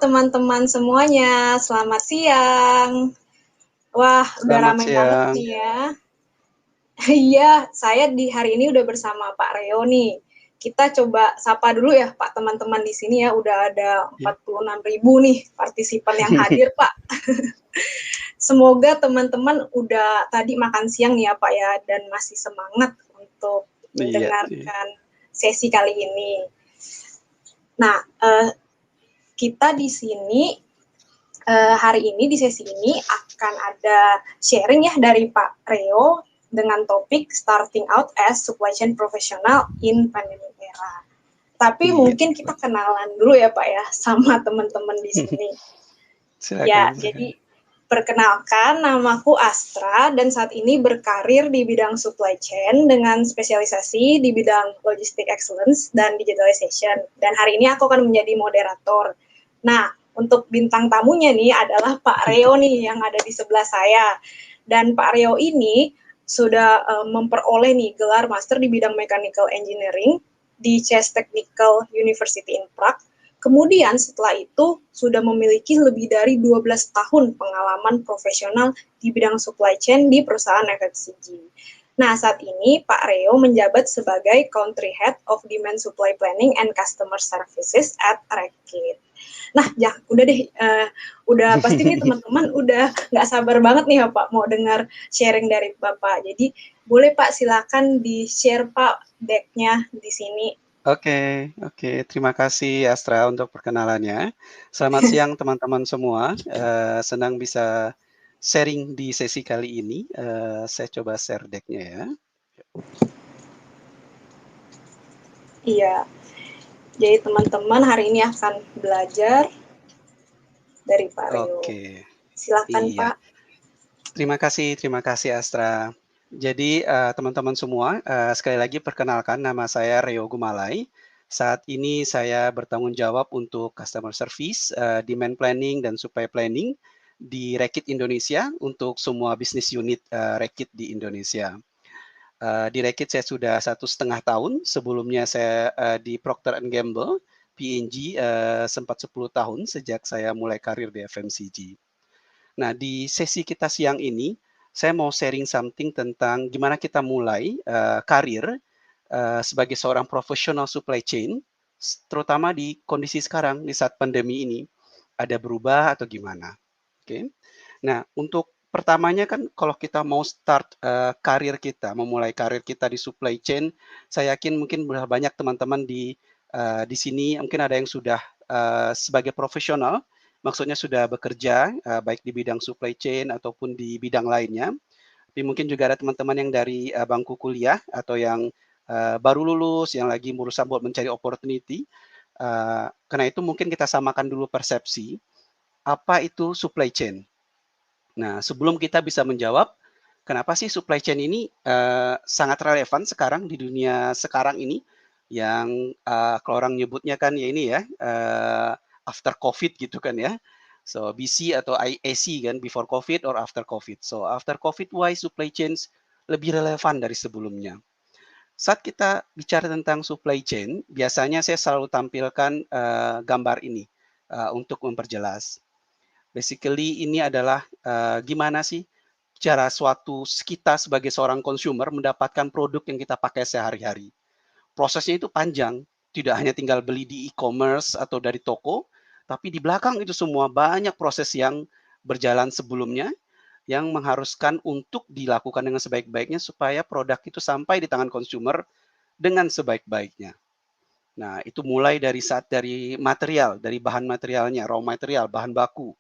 teman-teman semuanya, selamat siang. Wah, udah Selamat ramai banget siang. nih ya. Iya, saya di hari ini udah bersama Pak Reo nih. Kita coba sapa dulu ya Pak teman-teman di sini ya, udah ada Ya. 46.000 nih partisipan yang hadir Pak. Semoga teman-teman udah tadi makan siang ya Pak ya, dan masih semangat untuk Iya, iya. mendengarkan sesi kali ini. Nah, kita di sini hari ini di sesi ini akan ada sharing ya dari Pak Reo dengan topik Starting Out as Supply Chain Professional in Pandemic Era. Tapi Iya, mungkin kita kenalan dulu ya Pak ya sama teman-teman di sini. Ya, silakan, silakan. jadi perkenalkan, namaku Astra dan saat ini berkarir di bidang supply chain dengan spesialisasi di bidang logistic excellence dan digitalization. Dan hari ini aku akan menjadi moderator. Nah, untuk bintang tamunya nih adalah Pak Reo nih yang ada di sebelah saya. Dan Pak Reo ini sudah memperoleh nih gelar master di bidang mechanical engineering di Chess Technical University in Prague. Kemudian setelah itu sudah memiliki lebih dari 12 tahun pengalaman profesional di bidang supply chain di perusahaan FMCG. Nah, saat ini Pak Reo menjabat sebagai Country Head of Demand Supply Planning and Customer Services at Reckitt. Nah, ya udah deh, udah pasti nih teman-teman udah nggak sabar banget nih ya Pak mau dengar sharing dari Bapak. Jadi boleh Pak silakan di-share Pak deck-nya di sini. Oke, oke. Terima kasih Astra untuk perkenalannya. Selamat siang teman-teman semua. Senang bisa sharing di sesi kali ini. Saya coba share deck-nya ya. Iya, jadi teman-teman hari ini akan belajar dari Pak Reo. Oke, Silakan iya. Pak. Terima kasih Astra. Jadi teman-teman semua, sekali lagi perkenalkan nama saya Reo Gumalai. Saat ini saya bertanggung jawab untuk customer service, demand planning dan supply planning di Reckitt Indonesia untuk semua bisnis unit Reckitt di Indonesia. Di Reckitt saya sudah 1,5 tahun. Sebelumnya saya di Procter and Gamble, P&G sempat 10 tahun sejak saya mulai karir di FMCG. Nah, di sesi kita siang ini, saya mau sharing something tentang gimana kita mulai karir sebagai seorang profesional supply chain, terutama di kondisi sekarang, di saat pandemi ini. Ada berubah atau gimana? Oke. Nah, untuk pertamanya kan kalau kita mau start karir kita, memulai karir kita di supply chain, saya yakin mungkin banyak teman-teman di sini mungkin ada yang sudah sebagai profesional, maksudnya sudah bekerja baik di bidang supply chain ataupun di bidang lainnya. Tapi mungkin juga ada teman-teman yang dari bangku kuliah atau yang baru lulus, yang lagi berusaha buat mencari opportunity. Karena itu mungkin kita samakan dulu persepsi, apa itu supply chain? Nah, sebelum kita bisa menjawab, kenapa sih supply chain ini sangat relevan sekarang di dunia sekarang ini, yang kalau orang nyebutnya kan ya ini ya, after COVID gitu kan ya. So, BC atau AC kan, before COVID or after COVID. So, after COVID, why supply chains lebih relevan dari sebelumnya? Saat kita bicara tentang supply chain, biasanya saya selalu tampilkan gambar ini untuk memperjelas. Basically ini adalah gimana sih cara kita sebagai seorang consumer mendapatkan produk yang kita pakai sehari-hari. Prosesnya itu panjang, tidak hanya tinggal beli di e-commerce atau dari toko, tapi di belakang itu semua banyak proses yang berjalan sebelumnya yang mengharuskan untuk dilakukan dengan sebaik-baiknya supaya produk itu sampai di tangan consumer dengan sebaik-baiknya. Nah, itu mulai dari material, dari bahan materialnya, raw material, bahan baku,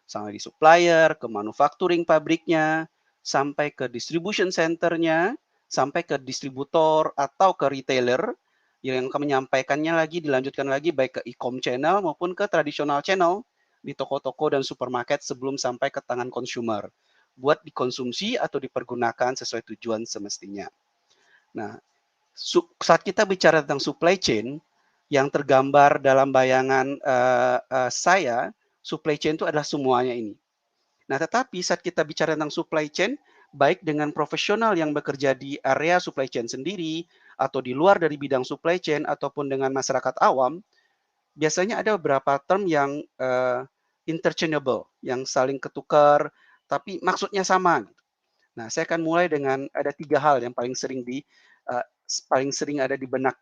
sampai di supplier, ke manufacturing pabriknya, sampai ke distribution centernya, sampai ke distributor atau ke retailer yang akan menyampaikannya lagi, dilanjutkan lagi baik ke e-com channel maupun ke tradisional channel di toko-toko dan supermarket sebelum sampai ke tangan consumer buat dikonsumsi atau dipergunakan sesuai tujuan semestinya. Nah, saat kita bicara tentang supply chain, yang tergambar dalam bayangan saya, supply chain itu adalah semuanya ini. Nah, tetapi saat kita bicara tentang supply chain, baik dengan profesional yang bekerja di area supply chain sendiri, atau di luar dari bidang supply chain, ataupun dengan masyarakat awam, biasanya ada beberapa term yang interchangeable, yang saling ketukar, tapi maksudnya sama. Nah, saya akan mulai dengan ada 3 hal yang paling sering ada di benak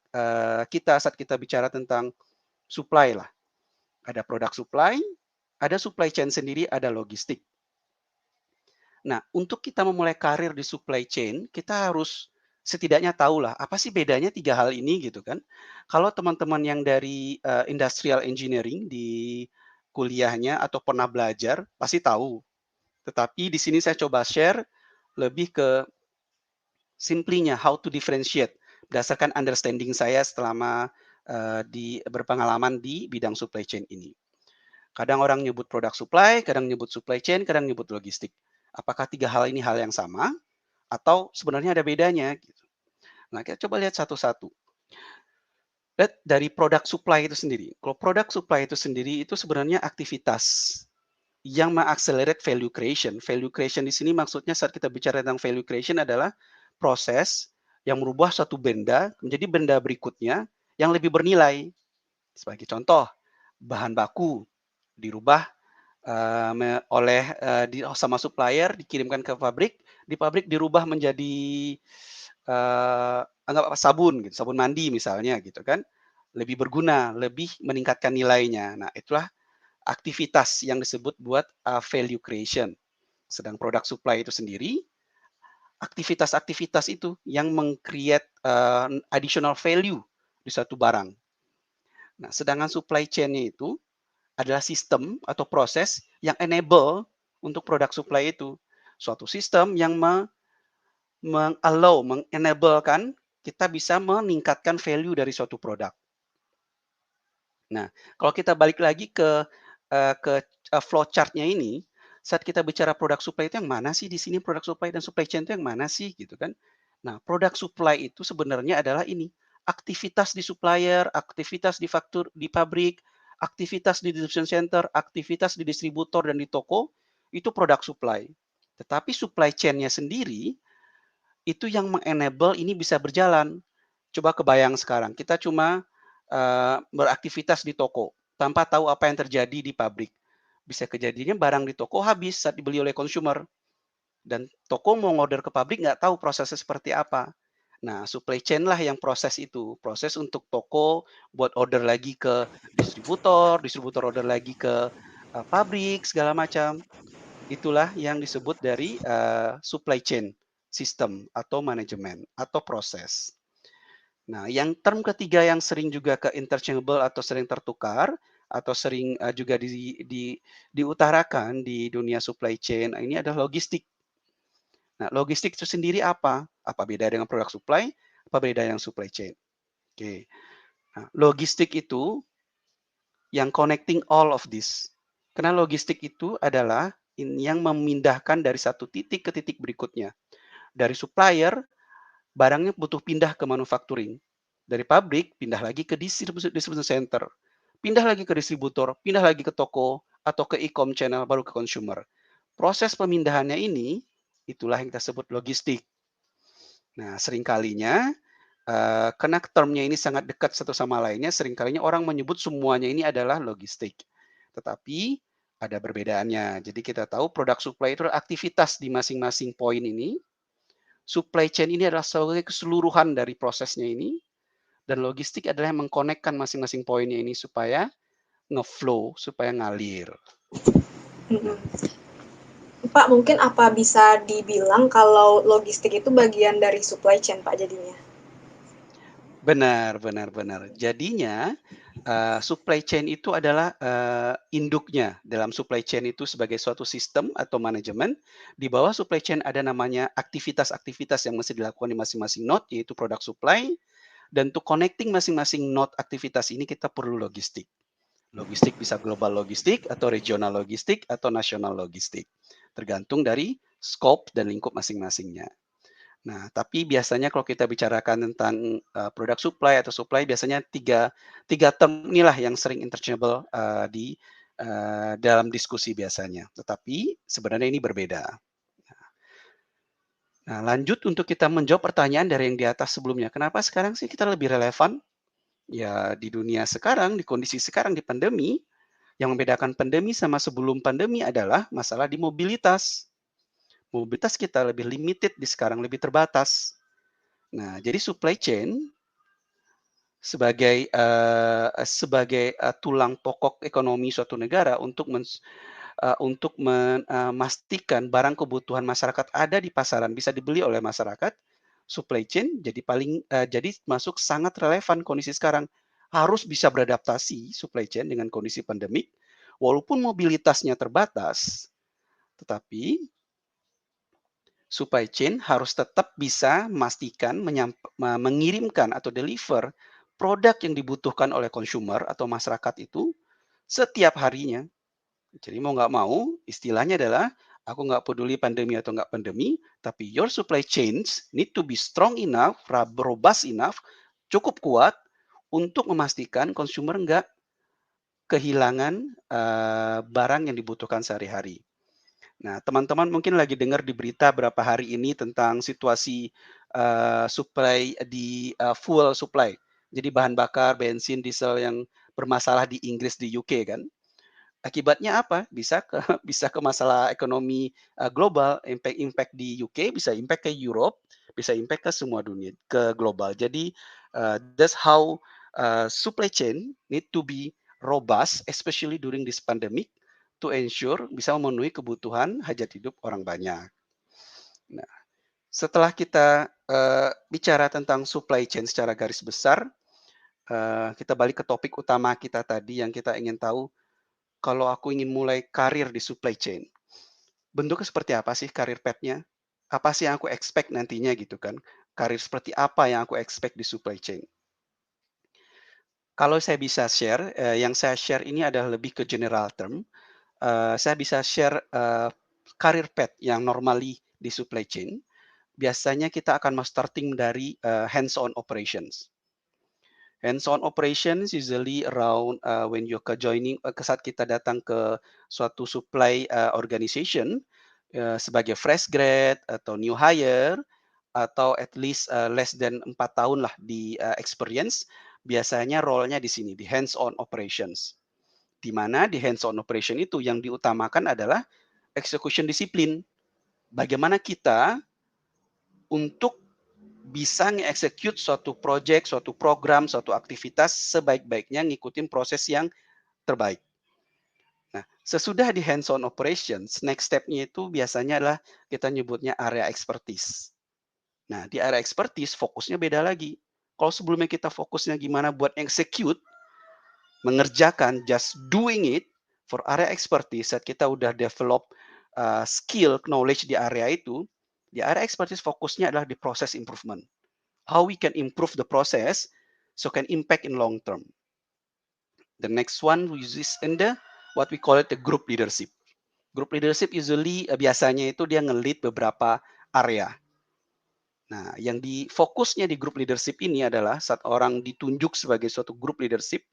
kita saat kita bicara tentang supply lah. Ada produk supply, ada supply chain sendiri, ada logistik. Nah, untuk kita memulai karir di supply chain, kita harus setidaknya tahulah apa sih bedanya 3 hal ini gitu kan. Kalau teman-teman yang dari industrial engineering di kuliahnya atau pernah belajar pasti tahu. Tetapi di sini saya coba share lebih ke simplinya how to differentiate berdasarkan understanding saya selama berpengalaman di bidang supply chain ini. Kadang orang nyebut produk supply, kadang nyebut supply chain, kadang nyebut logistik. Apakah 3 hal ini hal yang sama atau sebenarnya ada bedanya gitu. Nah, kita coba lihat satu-satu. Lihat dari produk supply itu sendiri. Kalau produk supply itu sendiri itu sebenarnya aktivitas yang mengakselerate value creation. Value creation di sini maksudnya saat kita bicara tentang value creation adalah proses yang merubah suatu benda menjadi benda berikutnya yang lebih bernilai. Sebagai contoh, bahan baku dirubah sama supplier, dikirimkan ke pabrik, di pabrik dirubah menjadi anggap sabun gitu, sabun mandi misalnya gitu kan, lebih berguna, lebih meningkatkan nilainya. Nah, itulah aktivitas yang disebut buat value creation. Sedang produk supply itu sendiri, aktivitas-aktivitas itu yang meng-create additional value di satu barang. Nah, sedangkan supply chain-nya itu adalah sistem atau proses yang enable untuk produk supply itu. Suatu sistem yang mengenablekan kita bisa meningkatkan value dari suatu produk. Nah, kalau kita balik lagi ke flow chart-nya ini, saat kita bicara produk supply itu yang mana sih di sini produk supply dan supply chain itu yang mana sih gitu kan? Nah, produk supply itu sebenarnya adalah ini, aktivitas di supplier, aktivitas di di pabrik, aktivitas di distribution center, aktivitas di distributor dan di toko, itu produk supply. Tetapi supply chain-nya sendiri, itu yang mengenable ini bisa berjalan. Coba kebayang sekarang, kita cuma beraktivitas di toko, tanpa tahu apa yang terjadi di pabrik. Bisa kejadiannya barang di toko habis saat dibeli oleh consumer. Dan toko mau order ke pabrik nggak tahu prosesnya seperti apa. Nah, supply chain lah yang proses itu. Proses untuk toko buat order lagi ke distributor, distributor order lagi ke pabrik, segala macam. Itulah yang disebut dari supply chain system atau manajemen atau proses. Nah, yang term ketiga yang sering juga ke interchangeable atau sering tertukar atau sering juga diutarakan di dunia supply chain ini adalah logistik. Nah, logistik itu sendiri apa? Apa beda dengan produk supply? Apa beda dengan supply chain? Oke. Nah, logistik itu yang connecting all of this. Karena logistik itu adalah yang memindahkan dari satu titik ke titik berikutnya. Dari supplier, barangnya butuh pindah ke manufacturing. Dari pabrik, pindah lagi ke distribution center. Pindah lagi ke distributor, pindah lagi ke toko, atau ke e-com channel, baru ke consumer. Proses pemindahannya ini, itulah yang kita sebut logistik. Nah, seringkalinya karena termnya ini sangat dekat satu sama lainnya, seringkalinya orang menyebut semuanya ini adalah logistik. Tetapi ada perbedaannya. Jadi kita tahu produk supply itu adalah aktivitas di masing-masing poin ini. Supply chain ini adalah sebagai keseluruhan dari prosesnya ini. Dan logistik adalah yang mengkonekkan masing-masing poinnya ini supaya ngeflow, supaya ngalir. Nah. Pak, mungkin apa bisa dibilang kalau logistik itu bagian dari supply chain, Pak, jadinya? Benar, benar, benar. Jadinya supply chain itu adalah induknya. Dalam supply chain itu sebagai suatu sistem atau manajemen. Di bawah supply chain ada namanya aktivitas-aktivitas yang mesti dilakukan di masing-masing node, yaitu produk supply. Dan untuk connecting masing-masing node aktivitas ini kita perlu logistik. Logistik bisa global logistik atau regional logistik atau nasional logistik. Tergantung dari scope dan lingkup masing-masingnya. Nah, tapi biasanya kalau kita bicarakan tentang produk supply atau supply, biasanya tiga term inilah yang sering interchangeable di dalam diskusi biasanya. Tetapi sebenarnya ini berbeda. Nah, lanjut untuk kita menjawab pertanyaan dari yang di atas sebelumnya. Kenapa sekarang sih kita lebih relevan Ya, di dunia sekarang, di kondisi sekarang, di pandemi, yang membedakan pandemi sama sebelum pandemi adalah masalah di mobilitas. Mobilitas kita lebih limited di sekarang, lebih terbatas. Nah, jadi supply chain sebagai tulang pokok ekonomi suatu negara untuk memastikan barang kebutuhan masyarakat ada di pasaran, bisa dibeli oleh masyarakat, supply chain jadi masuk sangat relevan kondisi sekarang. Harus bisa beradaptasi supply chain dengan kondisi pandemik, walaupun mobilitasnya terbatas, tetapi supply chain harus tetap bisa memastikan mengirimkan atau deliver produk yang dibutuhkan oleh consumer atau masyarakat itu setiap harinya. Jadi mau nggak mau, istilahnya adalah aku nggak peduli pandemi atau nggak pandemi, tapi your supply chains need to be strong enough, robust enough, cukup kuat untuk memastikan consumer nggak kehilangan barang yang dibutuhkan sehari-hari. Nah, teman-teman mungkin lagi dengar di berita berapa hari ini tentang situasi supply di fuel supply. Jadi bahan bakar, bensin, diesel yang bermasalah di Inggris, di UK kan. Akibatnya apa? Bisa ke bisa ke masalah ekonomi global, impact di UK, bisa impact ke Europe, bisa impact ke semua dunia, ke global. Jadi that's how supply chain need to be robust, especially during this pandemic, to ensure bisa memenuhi kebutuhan hajat hidup orang banyak. Nah, setelah kita bicara tentang supply chain secara garis besar, kita balik ke topik utama kita tadi yang kita ingin tahu, kalau aku ingin mulai karir di supply chain, bentuknya seperti apa sih karir path-nya? Apa sih yang aku expect nantinya gitu kan? Karir seperti apa yang aku expect di supply chain? Kalau saya bisa share, yang saya share ini adalah lebih ke general term. Saya bisa share karir path yang normally di supply chain. Biasanya kita akan starting dari hands-on operations. Hands-on operations usually around when you're joining saat kita datang ke suatu supply organization sebagai fresh grad atau new hire atau at least less than 4 tahun lah di experience, biasanya role-nya di sini di hands-on operations. Di mana di hands-on operation itu yang diutamakan adalah execution disiplin. Bagaimana kita untuk bisa nge-execute suatu project, suatu program, suatu aktivitas sebaik-baiknya ngikutin proses yang terbaik. Nah, sesudah di hands-on operations, next step-nya itu biasanya adalah kita nyebutnya area expertise. Nah, di area expertise fokusnya beda lagi. Kalau sebelumnya kita fokusnya gimana buat execute, mengerjakan, just doing it, for area expertise, saat kita udah develop skill, knowledge di area itu, di area expertise fokusnya adalah di process improvement. How we can improve the process so can impact in long term. The next one is in the what we call it the group leadership. Group leadership usually biasanya itu dia nge-lead beberapa area. Nah, yang di fokusnya di group leadership ini adalah saat orang ditunjuk sebagai suatu group leadership,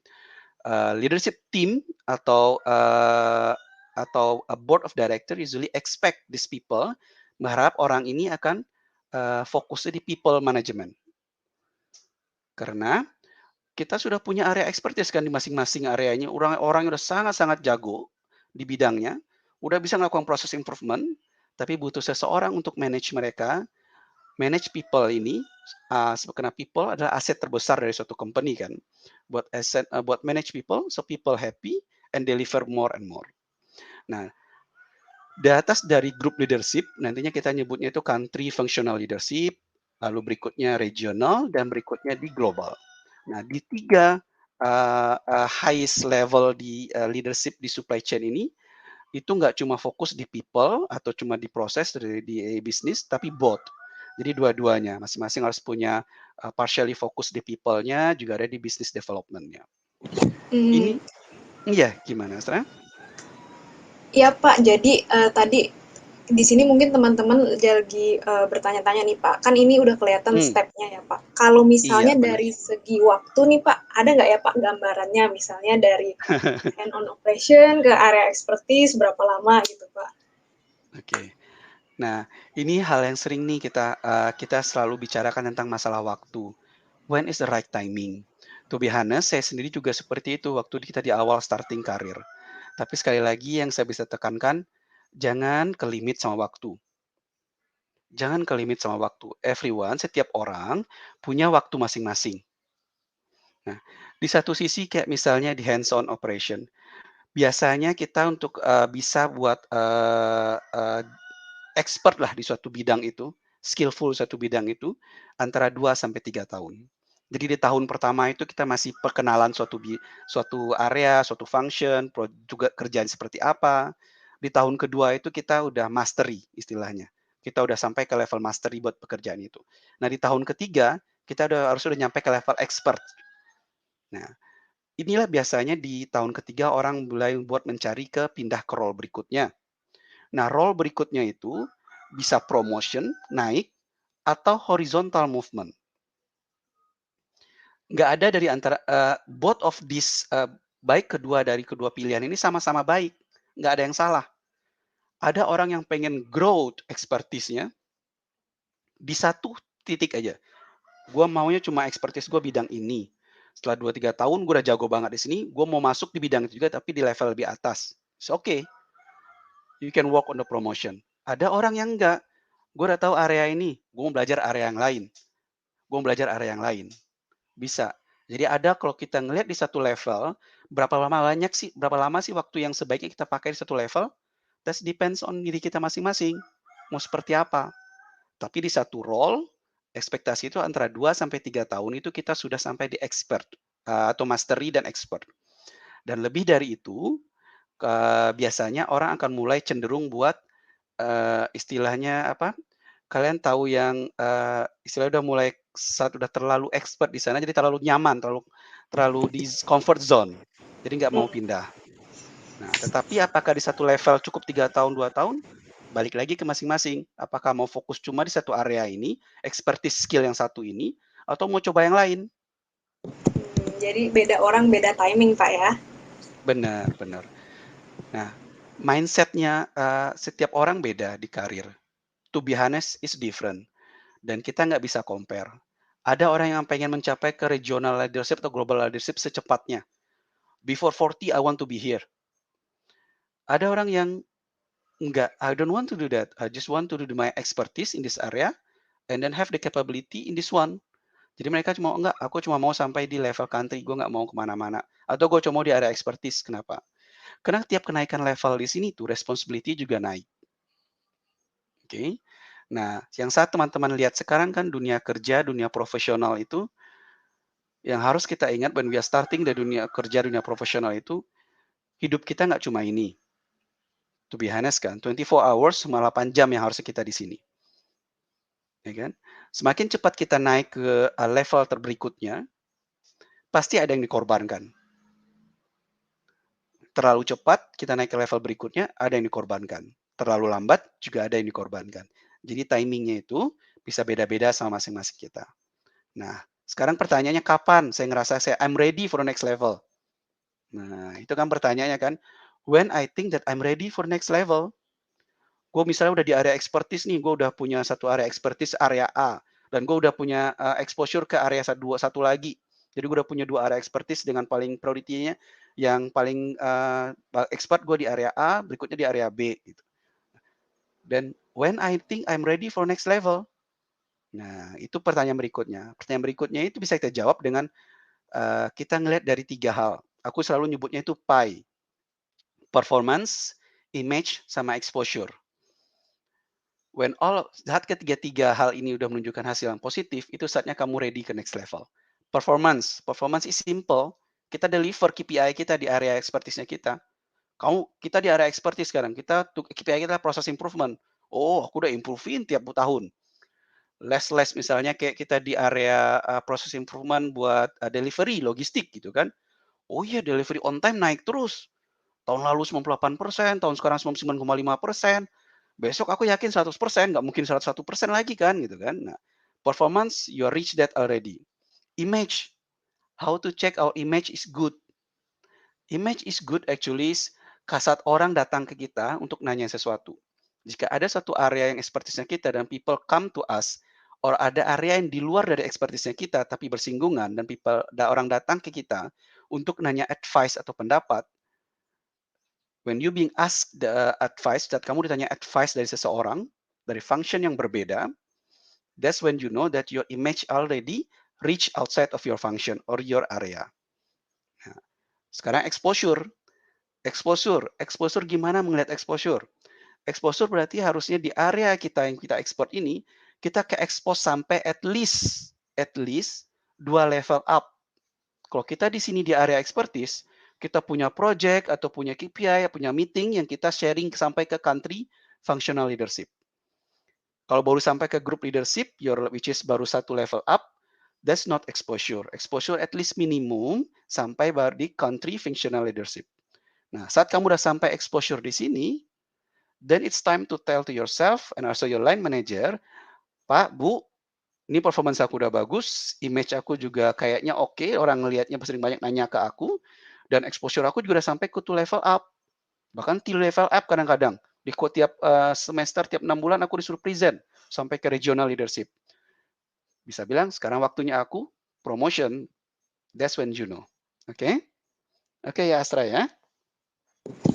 leadership team atau a board of director usually expect these people, berharap orang ini akan fokusnya di people management. Karena kita sudah punya area expertise kan di masing-masing areanya, orang-orang yang udah sangat-sangat jago di bidangnya, udah bisa melakukan proses improvement, tapi butuh seseorang untuk manage mereka, manage people ini, karena people adalah aset terbesar dari suatu company kan. Buat manage people, so people happy and deliver more and more. Nah, di atas dari group leadership, nantinya kita nyebutnya itu country functional leadership, lalu berikutnya regional, dan berikutnya di global. Nah, di tiga highest level di leadership di supply chain ini, itu nggak cuma fokus di people atau cuma di proses di bisnis, tapi both. Jadi dua-duanya, masing-masing harus punya partially fokus di people-nya, juga ada di business development-nya. Ini, iya gimana, Astra? Iya Pak, jadi tadi di sini mungkin teman-teman lagi bertanya-tanya nih Pak, kan ini udah kelihatan step-nya ya Pak. Kalau misalnya Iya, dari segi waktu nih Pak, ada nggak ya Pak gambarannya misalnya dari hand-on operation ke area expertise berapa lama gitu Pak? Oke. Nah, ini hal yang sering nih kita selalu bicarakan tentang masalah waktu. When is the right timing? To be honest, saya sendiri juga seperti itu waktu kita di awal starting karir. Tapi sekali lagi yang saya bisa tekankan, jangan ke limit sama waktu. Jangan ke limit sama waktu. Everyone, setiap orang punya waktu masing-masing. Nah, di satu sisi kayak misalnya di hands-on operation, biasanya kita untuk, bisa buat, expert lah di suatu bidang itu, skillful suatu bidang itu, antara 2 sampai 3 tahun. Jadi di tahun pertama itu kita masih perkenalan suatu area, suatu function, juga kerjaan seperti apa. Di tahun kedua itu kita udah mastery istilahnya. Kita udah sampai ke level mastery buat pekerjaan itu. Nah, di tahun ketiga, kita harus udah nyampe ke level expert. Nah, inilah biasanya di tahun ketiga orang mulai buat mencari ke pindah ke role berikutnya. Nah, role berikutnya itu bisa promotion, naik, atau horizontal movement. Nggak ada dari antara both of these, baik dari kedua pilihan ini sama-sama baik, nggak ada yang salah. Ada orang yang pengen growth expertise-nya di satu titik aja. Gue maunya cuma expertise gue bidang ini. Setelah 2-3 tahun gue udah jago banget di sini, gue mau masuk di bidang itu juga tapi di level lebih atas. It's okay. You can work on the promotion. Ada orang yang enggak. Gue udah tahu area ini, gue mau belajar area yang lain. Gue mau belajar area yang lain. Bisa. Jadi ada kalau kita ngelihat di satu level, berapa lama sih waktu yang sebaiknya kita pakai di satu level? That depends on diri kita masing-masing. Mau seperti apa? Tapi di satu role, ekspektasi itu antara 2 sampai 3 tahun itu kita sudah sampai di expert atau mastery dan expert. Dan lebih dari itu, biasanya orang akan mulai cenderung buat istilahnya apa? Kalian tahu yang istilahnya udah mulai saat udah terlalu expert di sana, jadi terlalu nyaman, terlalu di comfort zone. Jadi nggak mau pindah. Nah, tetapi apakah di satu level cukup 3 tahun, 2 tahun? Balik lagi ke masing-masing. Apakah mau fokus cuma di satu area ini, expertise skill yang satu ini, atau mau coba yang lain? Jadi beda orang, beda timing, Pak ya? Benar, benar. Nah, mindsetnya setiap orang beda di karir. To be honest, is different. Dan kita nggak bisa compare. Ada orang yang pengen mencapai ke regional leadership atau global leadership secepatnya. Before 40, I want to be here. Ada orang yang enggak, I don't want to do that. I just want to do my expertise in this area and then have the capability in this one. Jadi mereka cuma, enggak, aku cuma mau sampai di level country, gue nggak mau kemana-mana. Atau gue cuma mau di area expertise. Kenapa? Karena tiap kenaikan level di sini tuh responsibility juga naik. Oke. Nah, yang saat teman-teman lihat sekarang kan dunia kerja, dunia profesional itu, yang harus kita ingat when we are starting di dunia kerja, dunia profesional itu, hidup kita nggak cuma ini. To be honest kan, 24 hours, 8 jam yang harus kita di sini. Ya kan? Semakin cepat kita naik ke level berikutnya, pasti ada yang dikorbankan. Terlalu cepat kita naik ke level berikutnya, ada yang dikorbankan. Terlalu lambat juga ada yang dikorbankan. Jadi timingnya itu bisa beda-beda sama masing-masing kita. Nah, sekarang pertanyaannya kapan saya ngerasa I'm ready for the next level? Nah, itu kan pertanyaannya kan. When I think that I'm ready for next level, gue misalnya udah di area expertise nih, gue udah punya satu area expertise area A, dan gue udah punya exposure ke area satu lagi. Jadi gue udah punya 2 area expertise dengan paling priority-nya, yang paling expert gue di area A, berikutnya di area B. Gitu. Dan when I think I'm ready for next level, nah itu pertanyaan berikutnya. Pertanyaan berikutnya itu bisa kita jawab dengan kita ngelihat dari 3 hal. Aku selalu nyebutnya itu PI. Performance, image, sama exposure. When saat ketiga hal ini udah menunjukkan hasil yang positif, itu saatnya kamu ready ke next level. Performance is simple. Kita deliver KPI kita di area expertise-nya kita. Kita di area expertise sekarang, KPI kita process improvement. Oh, aku udah improve-in tiap tahun. Less misalnya kayak kita di area process improvement buat delivery, logistik gitu kan. Oh iya, delivery on time naik terus. Tahun lalu 98%, tahun sekarang 99,5%. Besok aku yakin 100%, nggak mungkin 101% lagi kan, gitu kan. Nah, performance, you reach that already. Image, how to check our image is good. Image is good actually saat orang datang ke kita untuk nanya sesuatu. Jika ada satu area yang expertise-nya kita dan people come to us, or ada area yang di luar dari expertise-nya kita tapi bersinggungan dan orang datang ke kita untuk nanya advice atau pendapat, when you being asked the advice, that kamu ditanya advice dari seseorang, dari function yang berbeda, that's when you know that your image already reach outside of your function or your area. Nah, sekarang exposure. Exposure gimana melihat exposure? Exposure berarti harusnya di area kita yang kita ekspor ini, kita ke expose sampai at least 2 level up. Kalau kita di sini di area expertise, kita punya project atau punya KPI, punya meeting yang kita sharing sampai ke country functional leadership. Kalau baru sampai ke group leadership, which is baru 1 level up, that's not exposure. Exposure at least minimum sampai baru di country functional leadership. Nah, saat kamu udah sampai exposure di sini, then it's time to tell to yourself and also your line manager, Pak, Bu, ini performance aku udah bagus, image aku juga kayaknya oke, orang ngelihatnya sering banyak nanya ke aku, dan exposure aku juga udah sampai ke 2 level up. Bahkan 3 level up kadang-kadang. Di tiap semester, tiap 6 bulan aku disuruh present sampai ke regional leadership. Bisa bilang, sekarang waktunya aku promotion. That's when you know. Oke? Oke ya Astra ya?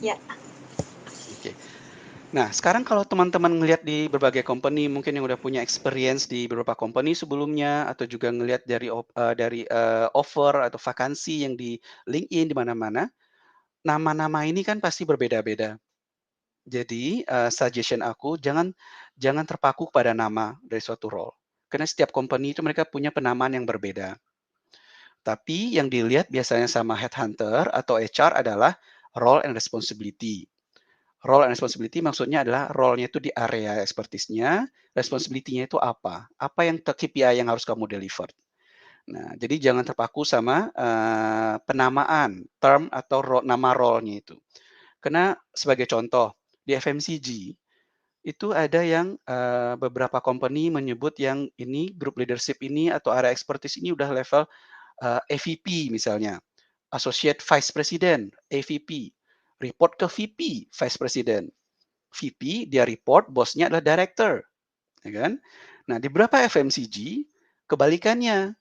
Ya. Oke. Nah, sekarang kalau teman-teman ngelihat di berbagai company, mungkin yang udah punya experience di beberapa company sebelumnya, atau juga ngelihat dari offer atau vakansi yang di LinkedIn di mana-mana, nama-nama ini kan pasti berbeda-beda. Jadi, suggestion aku jangan terpaku pada nama dari suatu role. Karena setiap company itu mereka punya penamaan yang berbeda. Tapi yang dilihat biasanya sama headhunter atau HR adalah role and responsibility. Role and responsibility maksudnya adalah role-nya itu di area expertise-nya, responsibility-nya itu apa? Apa yang KPI yang harus kamu deliver. Nah, jadi jangan terpaku sama penamaan, term atau nama role-nya itu. Karena sebagai contoh, di FMCG itu ada yang beberapa company menyebut yang ini group leadership ini atau area expertise ini udah level AVP misalnya, Associate Vice President, AVP, report ke VP, Vice President. VP dia report, bosnya adalah director, ya kan? Nah, di beberapa FMCG kebalikannya,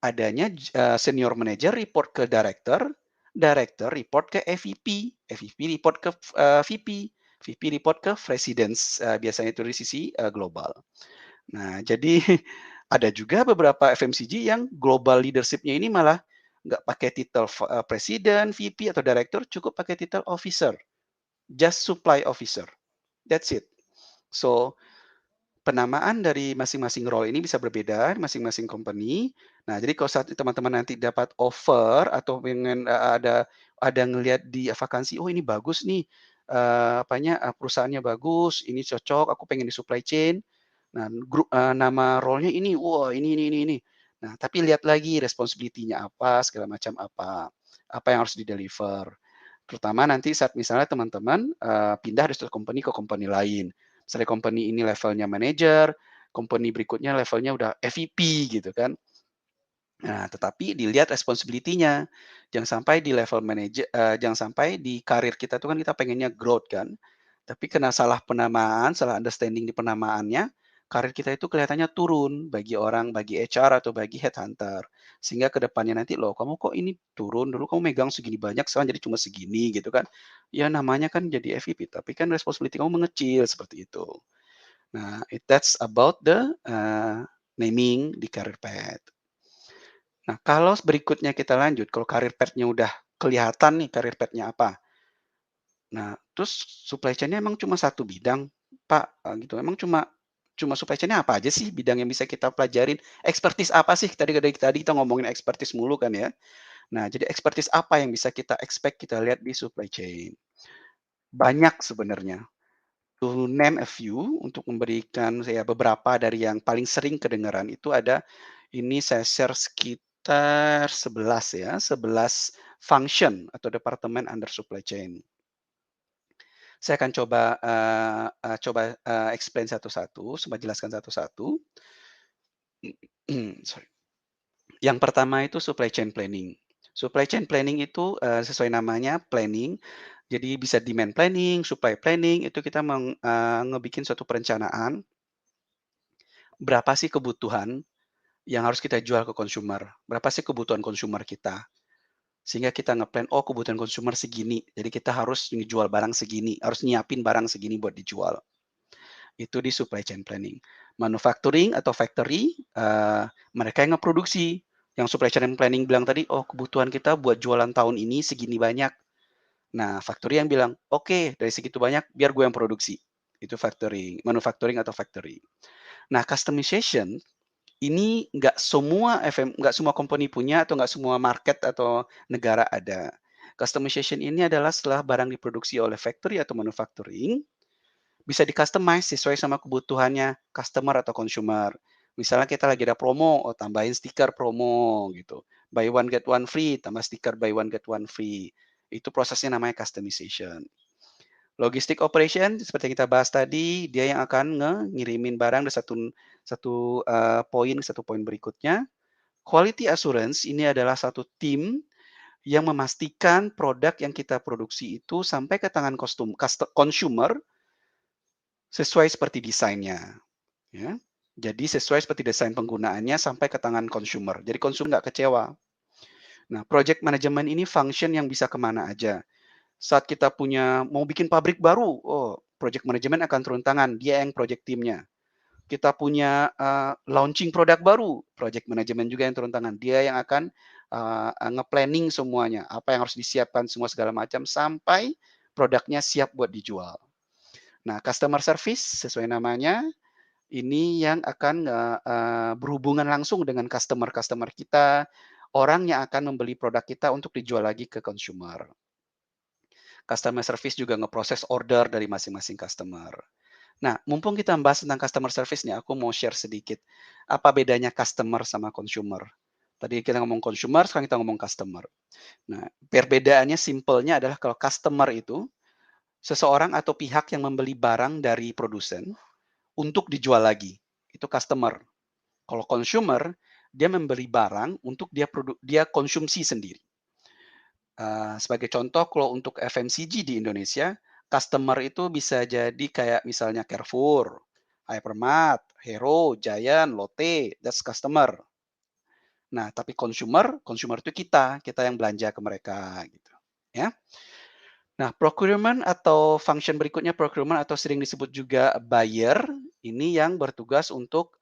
adanya senior manager report ke director, director report ke AVP, AVP report ke VP, VP report ke president, biasanya itu dari sisi global. Nah, jadi ada juga beberapa FMCG yang global leadership-nya ini malah nggak pakai titel presiden, VP atau director, cukup pakai titel officer, just supply officer. That's it. So, penamaan dari masing-masing role ini bisa berbeda masing-masing company. Nah, jadi kalau saat teman-teman nanti dapat offer atau pengen ada ngelihat di vakansi, oh ini bagus nih, perusahaannya bagus, ini cocok, aku pengen di supply chain. Nah, nama role-nya ini, wah ini. Nah, tapi lihat lagi responsibility-nya apa, segala macam apa yang harus di-deliver. Terutama nanti saat misalnya teman-teman pindah dari satu company ke company lain. Misalnya company ini levelnya manager, company berikutnya levelnya udah EVP gitu kan. Nah, tetapi dilihat responsibility-nya. Jangan sampai di level manager, jangan sampai di karir kita itu kan kita pengennya growth kan. Tapi karena salah penamaan, salah understanding di penamaannya, karir kita itu kelihatannya turun bagi HR atau bagi headhunter. Sehingga ke depannya nanti, loh kamu kok ini turun, dulu kamu megang segini banyak, sekarang jadi cuma segini gitu kan. Ya namanya kan jadi EVP, tapi kan responsibility kamu mengecil seperti itu. Nah, that's about the naming di career path. Nah, kalau berikutnya kita lanjut, kalau career path-nya udah kelihatan nih career path-nya apa. Nah, terus supply chain-nya emang cuma satu bidang, Pak, gitu. Emang cuma supply chain-nya apa aja sih bidang yang bisa kita pelajarin? Expertise apa sih? Tadi kita ngomongin expertise mulu kan ya. Nah, jadi expertise apa yang bisa kita expect kita lihat di supply chain? Banyak sebenarnya. To name a few, untuk memberikan saya beberapa dari yang paling sering kedengaran itu ada, ini saya share sekitar 11 ya, 11 function atau departemen under supply chain. Saya akan coba explain satu-satu, coba jelaskan satu-satu. Sorry. Yang pertama itu supply chain planning. Supply chain planning itu sesuai namanya planning. Jadi bisa demand planning, supply planning, itu kita ngebikin suatu perencanaan berapa sih kebutuhan yang harus kita jual ke consumer, berapa sih kebutuhan consumer kita. Sehingga kita ngeplan, oh kebutuhan consumer segini, jadi kita harus jual barang segini, harus nyiapin barang segini buat dijual. Itu di supply chain planning. Manufacturing atau factory, mereka yang ngeproduksi. Yang supply chain planning bilang tadi, oh kebutuhan kita buat jualan tahun ini segini banyak. Nah, factory yang bilang, oke, dari segitu banyak, biar gue yang produksi. Itu factory, manufacturing atau factory. Nah, customization ini nggak semua company punya atau nggak semua market atau negara ada. Customization ini adalah setelah barang diproduksi oleh factory atau manufacturing, bisa di-customize sesuai sama kebutuhannya customer atau consumer. Misalnya kita lagi ada promo, oh tambahin stiker promo gitu. Buy one get one free, tambah stiker buy one get one free. Itu prosesnya namanya customization. Logistic operation seperti yang kita bahas tadi, dia yang akan ngirimin barang dari satu poin berikutnya. Quality assurance ini adalah satu tim yang memastikan produk yang kita produksi itu sampai ke tangan consumer sesuai seperti desainnya, ya. Jadi sesuai seperti desain penggunaannya sampai ke tangan consumer. Jadi consumer nggak kecewa. Nah, project management ini function yang bisa kemana aja. Saat kita mau bikin pabrik baru, oh, project management akan turun tangan, dia yang project timnya. Kita punya launching produk baru, project management juga yang turun tangan, dia yang akan nge-planning semuanya, apa yang harus disiapkan semua segala macam sampai produknya siap buat dijual. Nah, customer service sesuai namanya, ini yang akan berhubungan langsung dengan customer-customer kita, orang yang akan membeli produk kita untuk dijual lagi ke consumer. Customer service juga ngeproses order dari masing-masing customer. Nah, mumpung kita bahas tentang customer service nih, aku mau share sedikit. Apa bedanya customer sama consumer? Tadi kita ngomong consumer, sekarang kita ngomong customer. Nah, perbedaannya simpelnya adalah kalau customer itu seseorang atau pihak yang membeli barang dari produsen untuk dijual lagi. Itu customer. Kalau consumer, dia membeli barang untuk dia konsumsi sendiri. Sebagai contoh, kalau untuk FMCG di Indonesia, customer itu bisa jadi kayak misalnya Carrefour, Hypermart, Hero, Giant, Lotte, that's customer. Nah, tapi consumer itu kita yang belanja ke mereka gitu, ya. Nah, procurement atau function berikutnya procurement atau sering disebut juga buyer, ini yang bertugas untuk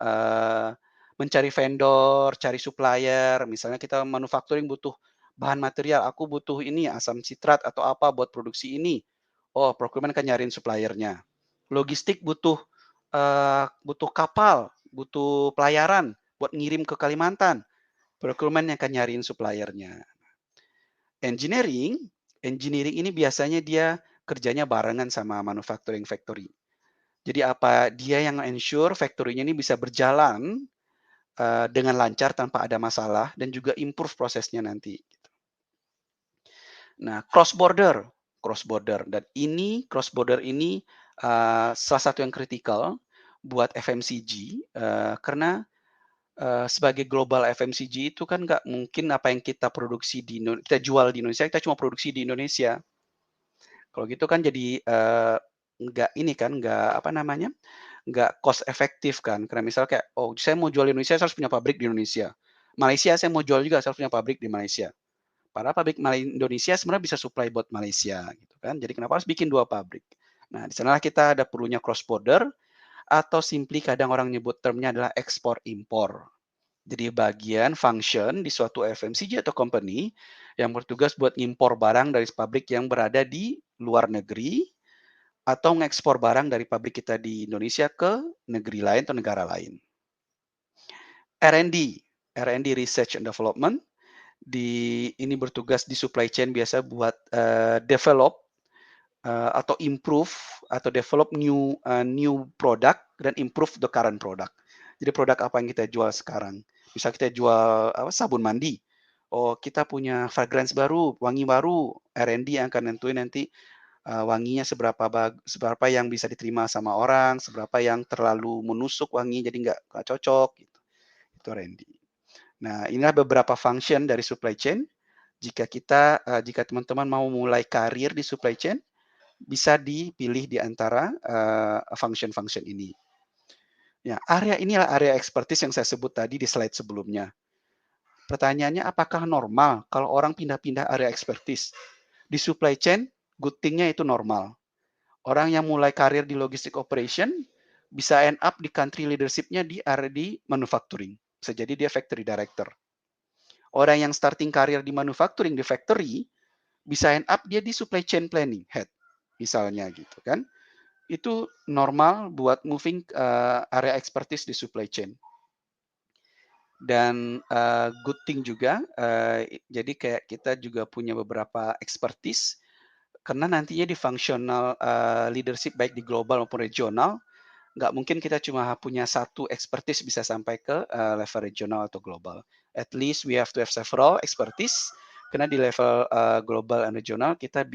mencari vendor, cari supplier. Misalnya kita manufacturing butuh bahan material, aku butuh ini asam sitrat atau apa buat produksi ini. Oh, procurement akan nyariin suppliernya. Logistik butuh kapal, butuh pelayaran buat ngirim ke Kalimantan. Procurement yang akan nyariin suppliernya. Engineering ini biasanya dia kerjanya barengan sama manufacturing factory. Jadi dia yang ensure factory-nya ini bisa berjalan dengan lancar tanpa ada masalah dan juga improve prosesnya nanti. Nah, cross border dan cross border ini salah satu yang kritikal buat FMCG karena sebagai global FMCG itu kan nggak mungkin apa yang kita produksi kita jual di Indonesia, kita cuma produksi di Indonesia. Kalau gitu kan jadi nggak cost efektif kan. Karena misal kayak, oh saya mau jual di Indonesia, saya harus punya pabrik di Indonesia. Malaysia saya mau jual juga, saya harus punya pabrik di Malaysia. Padahal pabrik Indonesia sebenarnya bisa supply buat Malaysia gitu kan. Jadi kenapa harus bikin 2 pabrik? Nah, di sanalah kita ada perlunya cross border atau simply kadang orang nyebut termnya adalah ekspor impor. Jadi bagian function di suatu FMCG atau company yang bertugas buat ngimpor barang dari pabrik yang berada di luar negeri atau ngekspor barang dari pabrik kita di Indonesia ke negeri lain atau negara lain. R&D Research and Development, ini bertugas di supply chain biasa buat develop atau improve atau develop new product dan improve the current product. Jadi produk apa yang kita jual sekarang? Misal kita jual sabun mandi. Oh, kita punya fragrance baru, wangi baru. R&D yang akan nentuin nanti wanginya seberapa yang bisa diterima sama orang, seberapa yang terlalu menusuk wangi jadi nggak cocok gitu. Itu R&D. Nah, inilah beberapa function dari supply chain. Jika teman-teman mau mulai karir di supply chain, bisa dipilih di antara function-function ini. Ya, area inilah area expertise yang saya sebut tadi di slide sebelumnya. Pertanyaannya, apakah normal kalau orang pindah-pindah area expertise? Di supply chain, good thing-nya itu normal. Orang yang mulai karir di logistic operation bisa end up di country leadership-nya di area di manufacturing. Bisa jadi dia factory director. Orang yang starting karir di manufacturing di factory bisa end up dia di supply chain planning head misalnya gitu kan. Itu normal buat moving area expertise di supply chain. Dan good thing juga, jadi kayak kita juga punya beberapa expertise karena nantinya di functional leadership baik di global maupun regional, nggak mungkin kita cuma punya satu expertise bisa sampai ke level regional atau global. At least we have to have several expertise karena di level global and regional kita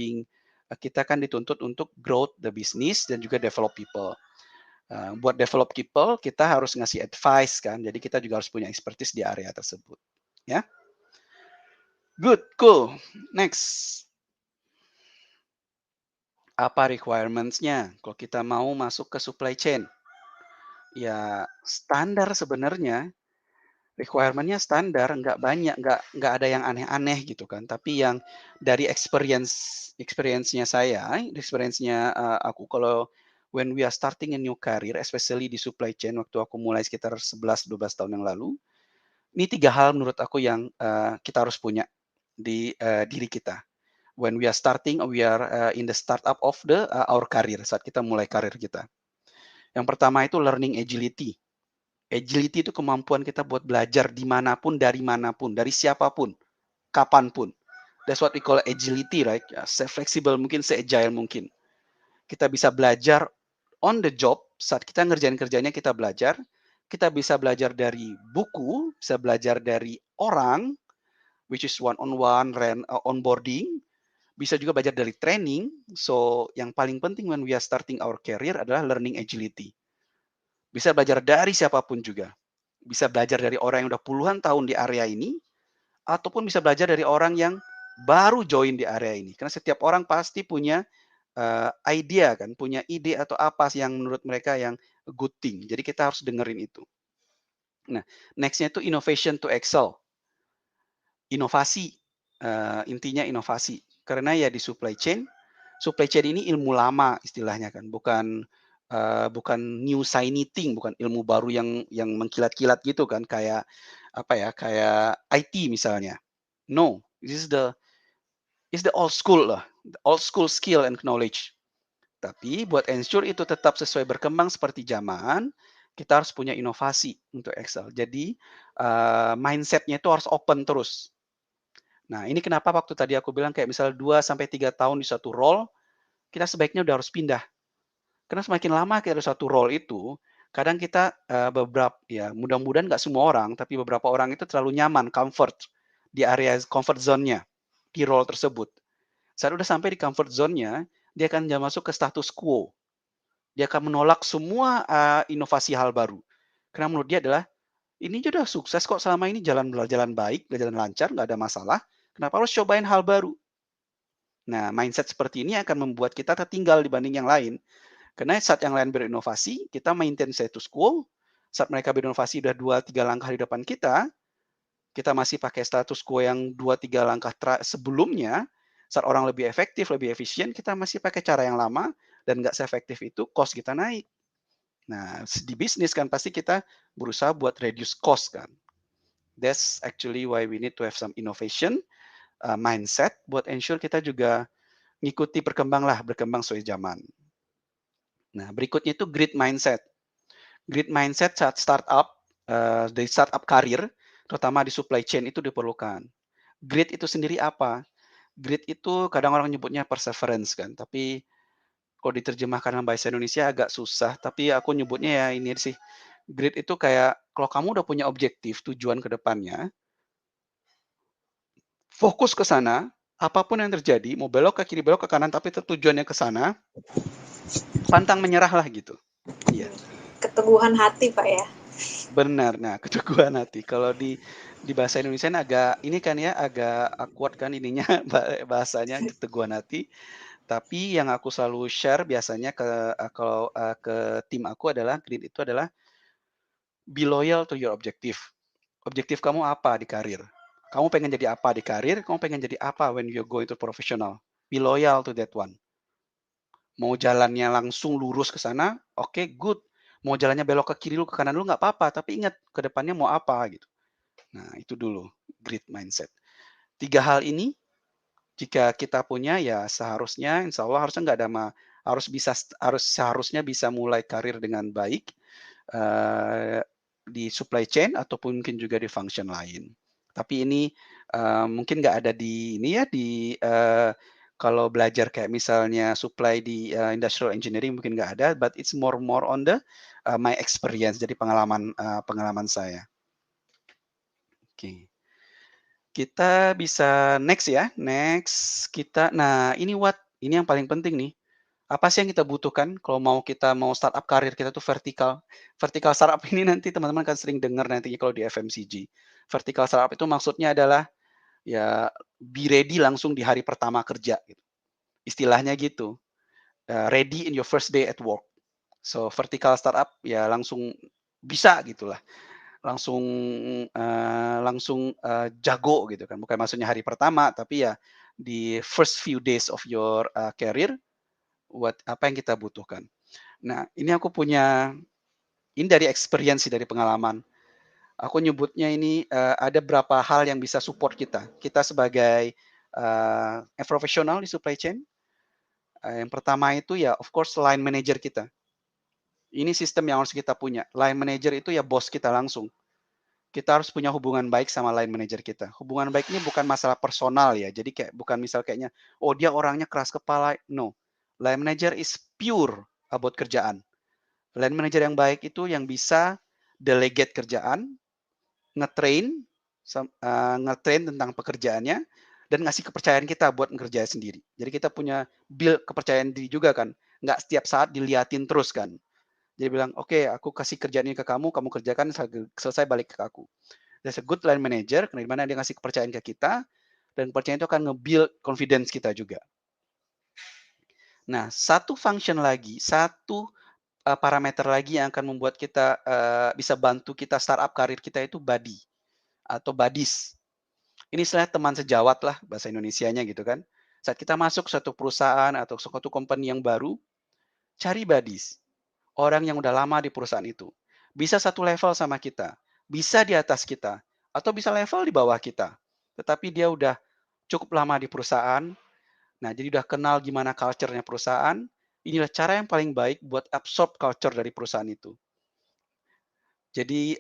kan dituntut untuk growth the business dan juga develop people. Buat develop people kita harus ngasih advice kan, jadi kita juga harus punya expertise di area tersebut. Ya, good, cool. Next, apa requirements-nya kalau kita mau masuk ke supply chain? Ya standar sebenarnya, requirement-nya standar, nggak banyak, nggak ada yang aneh-aneh gitu kan. Tapi yang dari experience-nya saya, experience-nya aku kalau when we are starting a new career, especially di supply chain waktu aku mulai sekitar 11-12 tahun yang lalu, ini 3 hal menurut aku yang kita harus punya di diri kita. When we are starting, we are in the startup of our career, saat kita mulai karir kita. Yang pertama itu learning agility. Agility itu kemampuan kita buat belajar dimanapun, dari siapapun, kapanpun. That's what we call agility, right? Se-fleksibel mungkin, se-agile mungkin. Kita bisa belajar on the job, saat kita ngerjain kerjanya kita belajar. Kita bisa belajar dari buku, bisa belajar dari orang, which is one-on-one, onboarding. Bisa juga belajar dari training. So, yang paling penting when we are starting our career adalah learning agility. Bisa belajar dari siapapun juga. Bisa belajar dari orang yang udah puluhan tahun di area ini, ataupun bisa belajar dari orang yang baru join di area ini. Karena setiap orang pasti punya idea kan, punya ide atau apa sih yang menurut mereka yang good thing. Jadi kita harus dengerin itu. Nah, next-nya itu innovation to excel. Inovasi, intinya inovasi. Karena ya di supply chain ini ilmu lama istilahnya kan, bukan new shiny thing, bukan ilmu baru yang mengkilat-kilat gitu kan, kayak apa ya, kayak IT misalnya. No, this is the old school lah, the old school skill and knowledge. Tapi buat ensure itu tetap sesuai berkembang seperti zaman, kita harus punya inovasi untuk Excel. Jadi mindset-nya itu harus open terus. Nah, ini kenapa waktu tadi aku bilang kayak misal 2 sampai 3 tahun di satu role, kita sebaiknya udah harus pindah. Karena semakin lama kita ada satu role itu, kadang kita ya mudah-mudahan nggak semua orang, tapi beberapa orang itu terlalu nyaman, comfort di area comfort zone-nya di role tersebut. Saat udah sampai di comfort zone-nya, dia akan masuk ke status quo. Dia akan menolak semua inovasi hal baru. Karena menurut dia adalah ini sudah sukses kok selama ini jalan baik, jalan lancar, nggak ada masalah. Kenapa harus cobain hal baru? Nah, mindset seperti ini akan membuat kita tertinggal dibanding yang lain. Karena saat yang lain berinovasi, kita maintain status quo. Saat mereka berinovasi udah 2-3 langkah di depan kita masih pakai status quo yang 2-3 langkah sebelumnya. Saat orang lebih efektif, lebih efisien, kita masih pakai cara yang lama dan nggak seefektif itu, cost kita naik. Nah, di bisnis kan pasti kita berusaha buat reduce cost kan. That's actually why we need to have some innovation mindset buat ensure kita juga ngikuti berkembang sesuai zaman. Nah, berikutnya itu grit mindset. Grit mindset saat startup, dari startup karir, terutama di supply chain itu diperlukan. Grit itu sendiri apa? Grit itu kadang orang nyebutnya perseverance kan, tapi kalau diterjemahkan dalam bahasa Indonesia agak susah, tapi aku nyebutnya ya ini sih, grit itu kayak kalau kamu udah punya objektif, tujuan ke depannya, fokus ke sana, apapun yang terjadi, mau belok ke kiri, belok ke kanan, tapi tujuannya ke sana, pantang menyerahlah gitu. Iya. Keteguhan hati, Pak ya. Benar. Nah, keteguhan hati. Kalau di bahasa Indonesia agak ini kan ya, agak awkward kan ininya bahasanya keteguhan hati. Tapi yang aku selalu share biasanya kalau ke tim aku adalah grit itu adalah Be loyal to your objective. Objektif kamu apa di karir? Kamu pengen jadi apa di karir? Kamu pengen jadi apa when you go into professional? Be loyal to that one. Mau jalannya langsung lurus ke sana, oke, good. Mau jalannya belok ke kiri lu, ke kanan lu nggak apa-apa, tapi ingat ke depannya mau apa gitu. Nah, itu dulu great mindset. 3 hal ini jika kita punya ya seharusnya insya Allah harusnya nggak ada seharusnya bisa mulai karir dengan baik di supply chain ataupun mungkin juga di function lain. Tapi ini mungkin nggak ada di ini ya di kalau belajar kayak misalnya supply di industrial engineering mungkin nggak ada, but it's more on the my experience, jadi pengalaman saya. Oke. Kita bisa next ya, next kita nah ini ini yang paling penting nih. Apa sih yang kita butuhkan kalau kita mau startup karir kita tuh vertikal. Vertikal startup ini nanti teman-teman akan sering dengar nantinya kalau di FMCG. Vertikal startup itu maksudnya adalah ya be ready langsung di hari pertama kerja gitu. Istilahnya gitu. Ready in your first day at work. So vertikal startup ya langsung bisa gitulah. Langsung jago gitu kan. Bukan maksudnya hari pertama, tapi ya di first few days of your career, apa yang kita butuhkan. Nah, ini aku punya, ini dari experience dari pengalaman. Aku nyebutnya ini ada berapa hal yang bisa support kita. Kita sebagai profesional di supply chain, yang pertama itu ya of course line manager kita. Ini sistem yang harus kita punya. Line manager itu ya bos kita langsung. Kita harus punya hubungan baik sama line manager kita. Hubungan baik ini bukan masalah personal ya. Jadi kayak bukan misal kayaknya, oh dia orangnya keras kepala. No. Line manager is pure about kerjaan. Line manager yang baik itu yang bisa delegate kerjaan, ngetrain, tentang pekerjaannya, dan ngasih kepercayaan kita buat ngerjain sendiri. Jadi kita punya build kepercayaan diri juga kan. Nggak setiap saat diliatin terus kan. Dia bilang, oke, aku kasih kerjaan ini ke kamu kerjakan, selesai balik ke aku. There's a good line manager, di mana dia ngasih kepercayaan ke kita, dan kepercayaan itu akan nge-build confidence kita juga. Nah, satu function lagi, satu parameter lagi yang akan membuat kita bisa bantu kita startup karir kita itu buddy atau buddies. Ini istilah teman sejawat lah bahasa Indonesianya gitu kan. Saat kita masuk suatu perusahaan atau suatu company yang baru, cari buddies. Orang yang udah lama di perusahaan itu. Bisa satu level sama kita, bisa di atas kita, atau bisa level di bawah kita. Tetapi dia udah cukup lama di perusahaan, nah jadi udah kenal gimana culture-nya perusahaan, inilah cara yang paling baik buat absorb culture dari perusahaan itu. Jadi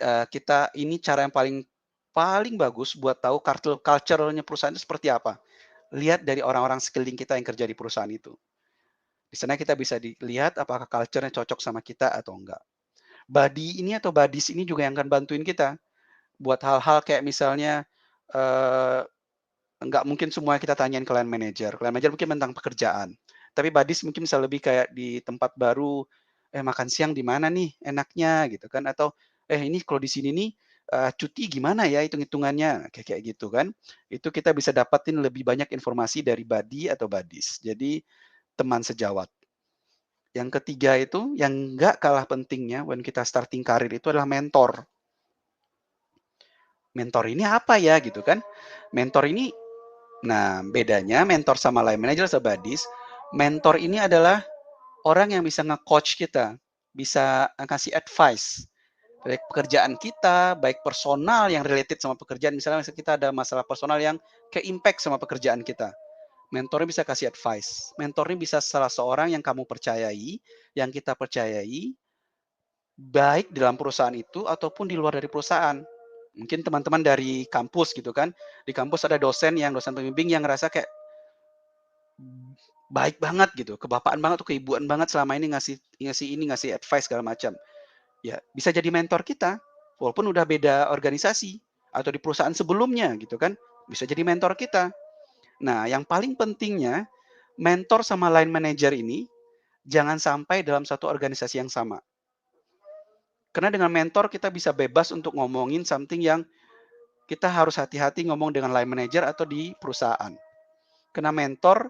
ini cara yang paling bagus buat tahu culture-nya perusahaan itu seperti apa. Lihat dari orang-orang sekeliling kita yang kerja di perusahaan itu. Di sana kita bisa dilihat apakah culture-nya cocok sama kita atau enggak. Buddy ini atau buddies ini juga yang akan bantuin kita buat hal-hal kayak misalnya enggak mungkin semua kita tanyain ke line manager. Line manager mungkin tentang pekerjaan. Tapi buddies mungkin bisa lebih kayak di tempat baru, makan siang di mana nih enaknya gitu kan, atau ini kalau di sini nih cuti gimana ya hitung-hitungannya, kayak gitu kan. Itu kita bisa dapatin lebih banyak informasi dari buddy atau buddies. Jadi teman sejawat. Yang ketiga itu yang nggak kalah pentingnya when kita starting karir itu adalah mentor. Mentor ini apa ya gitu kan? Mentor ini, nah bedanya mentor sama line manager sama buddies, mentor ini adalah orang yang bisa nge-coach kita, bisa ngasih advice. Baik pekerjaan kita, baik personal yang related sama pekerjaan. Misalnya kita ada masalah personal yang ke-impact sama pekerjaan kita. Mentornya bisa kasih advice. Mentornya bisa salah seorang yang kamu percayai, yang kita percayai, baik dalam perusahaan itu ataupun di luar dari perusahaan. Mungkin teman-teman dari kampus gitu kan. Di kampus ada dosen pembimbing yang ngerasa kayak baik banget gitu, kebapaan banget atau keibuan banget selama ini ngasih advice segala macam. Ya, bisa jadi mentor kita walaupun udah beda organisasi atau di perusahaan sebelumnya gitu kan. Bisa jadi mentor kita. Nah, yang paling pentingnya mentor sama line manager ini jangan sampai dalam satu organisasi yang sama. Karena dengan mentor kita bisa bebas untuk ngomongin something yang kita harus hati-hati ngomong dengan line manager atau di perusahaan. Karena mentor,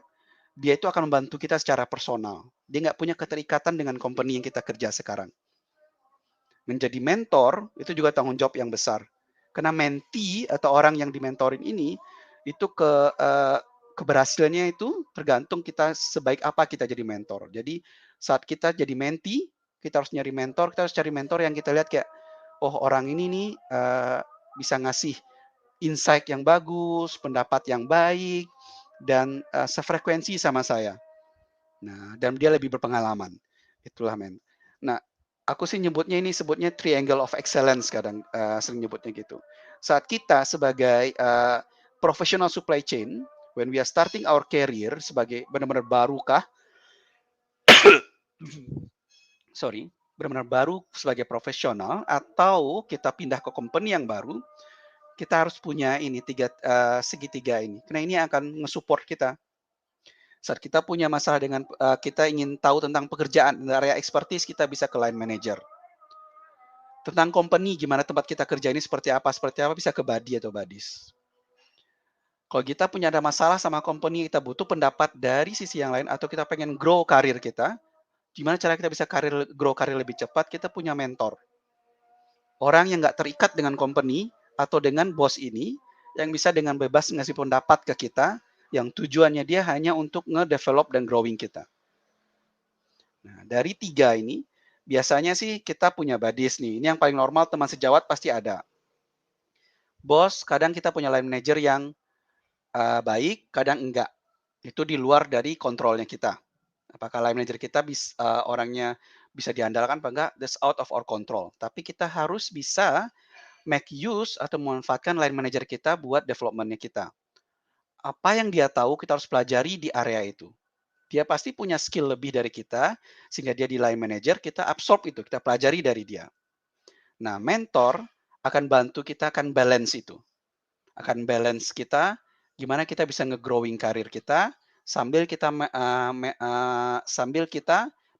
dia itu akan membantu kita secara personal. Dia nggak punya keterikatan dengan company yang kita kerja sekarang. Menjadi mentor itu juga tanggung jawab yang besar. Karena mentee atau orang yang dimentorin ini itu keberhasilannya itu tergantung kita sebaik apa kita jadi mentor. Jadi saat kita jadi mentee, kita harus nyari mentor, kita harus cari mentor yang kita lihat kayak, oh orang ini nih bisa ngasih insight yang bagus, pendapat yang baik, dan sefrekuensi sama saya. Nah, dan dia lebih berpengalaman. Itulah men. Nah, aku sih nyebutnya ini sebutnya triangle of excellence kadang sering nyebutnya gitu. Saat kita sebagai professional supply chain, when we are starting our career sebagai benar-benar baru kah, sorry, benar-benar baru sebagai profesional atau kita pindah ke company yang baru, kita harus punya ini segitiga ini. Karena ini akan nge-support kita. Saat kita punya masalah dengan kita ingin tahu tentang pekerjaan area expertise, kita bisa ke line manager. Tentang company, gimana tempat kita kerja ini seperti apa bisa ke buddy atau buddies. Kalau kita punya ada masalah sama company, kita butuh pendapat dari sisi yang lain atau kita pengen grow karir kita, gimana cara kita bisa grow karir lebih cepat, kita punya mentor. Orang yang nggak terikat dengan company atau dengan bos ini, yang bisa dengan bebas ngasih pendapat ke kita, yang tujuannya dia hanya untuk nge-develop dan growing kita. Nah, dari 3 ini, biasanya sih kita punya buddies nih. Ini yang paling normal, teman sejawat pasti ada. Bos, kadang kita punya line manager yang baik, kadang enggak. Itu di luar dari kontrolnya kita. Apakah line manager kita orangnya bisa diandalkan apa enggak, that's out of our control. Tapi kita harus bisa make use atau memanfaatkan line manager kita buat development-nya kita. Apa yang dia tahu, kita harus pelajari di area itu. Dia pasti punya skill lebih dari kita, sehingga dia di line manager, kita absorb itu, kita pelajari dari dia. Nah, mentor akan bantu kita, akan balance itu. Akan balance kita, gimana kita bisa nge-growing karir kita, sambil kita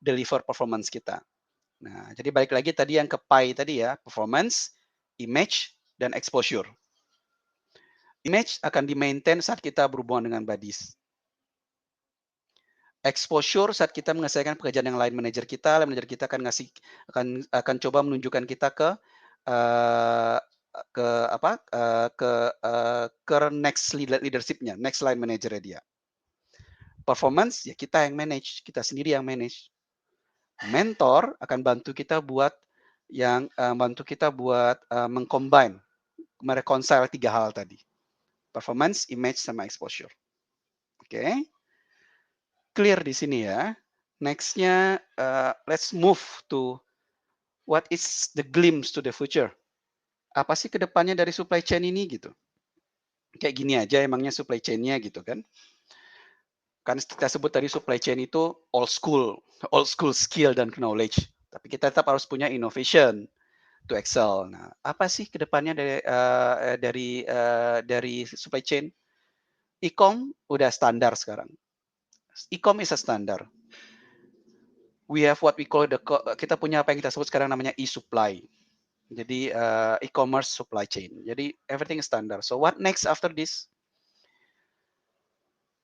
deliver performance kita. Nah, jadi balik lagi tadi yang ke PI tadi ya, performance, image, dan exposure. Image akan di-maintain saat kita berhubungan dengan buddies. Exposure saat kita menyelesaikan pekerjaan yang lain manajer kita akan akan coba menunjukkan kita ke next leadership-nya, next line manager dia. Performance ya kita yang manage, kita sendiri yang manage. Mentor akan bantu kita buat mengcombine, mereconcile 3 hal tadi. Performance, image, sama exposure. Oke. Clear di sini ya. Next-nya, let's move to what is the glimpse to the future. Apa sih kedepannya dari supply chain ini gitu? Kayak gini aja emangnya supply chain-nya gitu kan. Kan kita sebut tadi supply chain itu old school skill dan knowledge. Tapi kita tetap harus punya innovation to excel. Nah, apa sih kedepannya dari supply chain? E-com udah standar sekarang. E-com is a standard. We have what we call kita punya apa yang kita sebut sekarang namanya e-supply. Jadi e-commerce supply chain. Jadi everything is standard. So what next after this?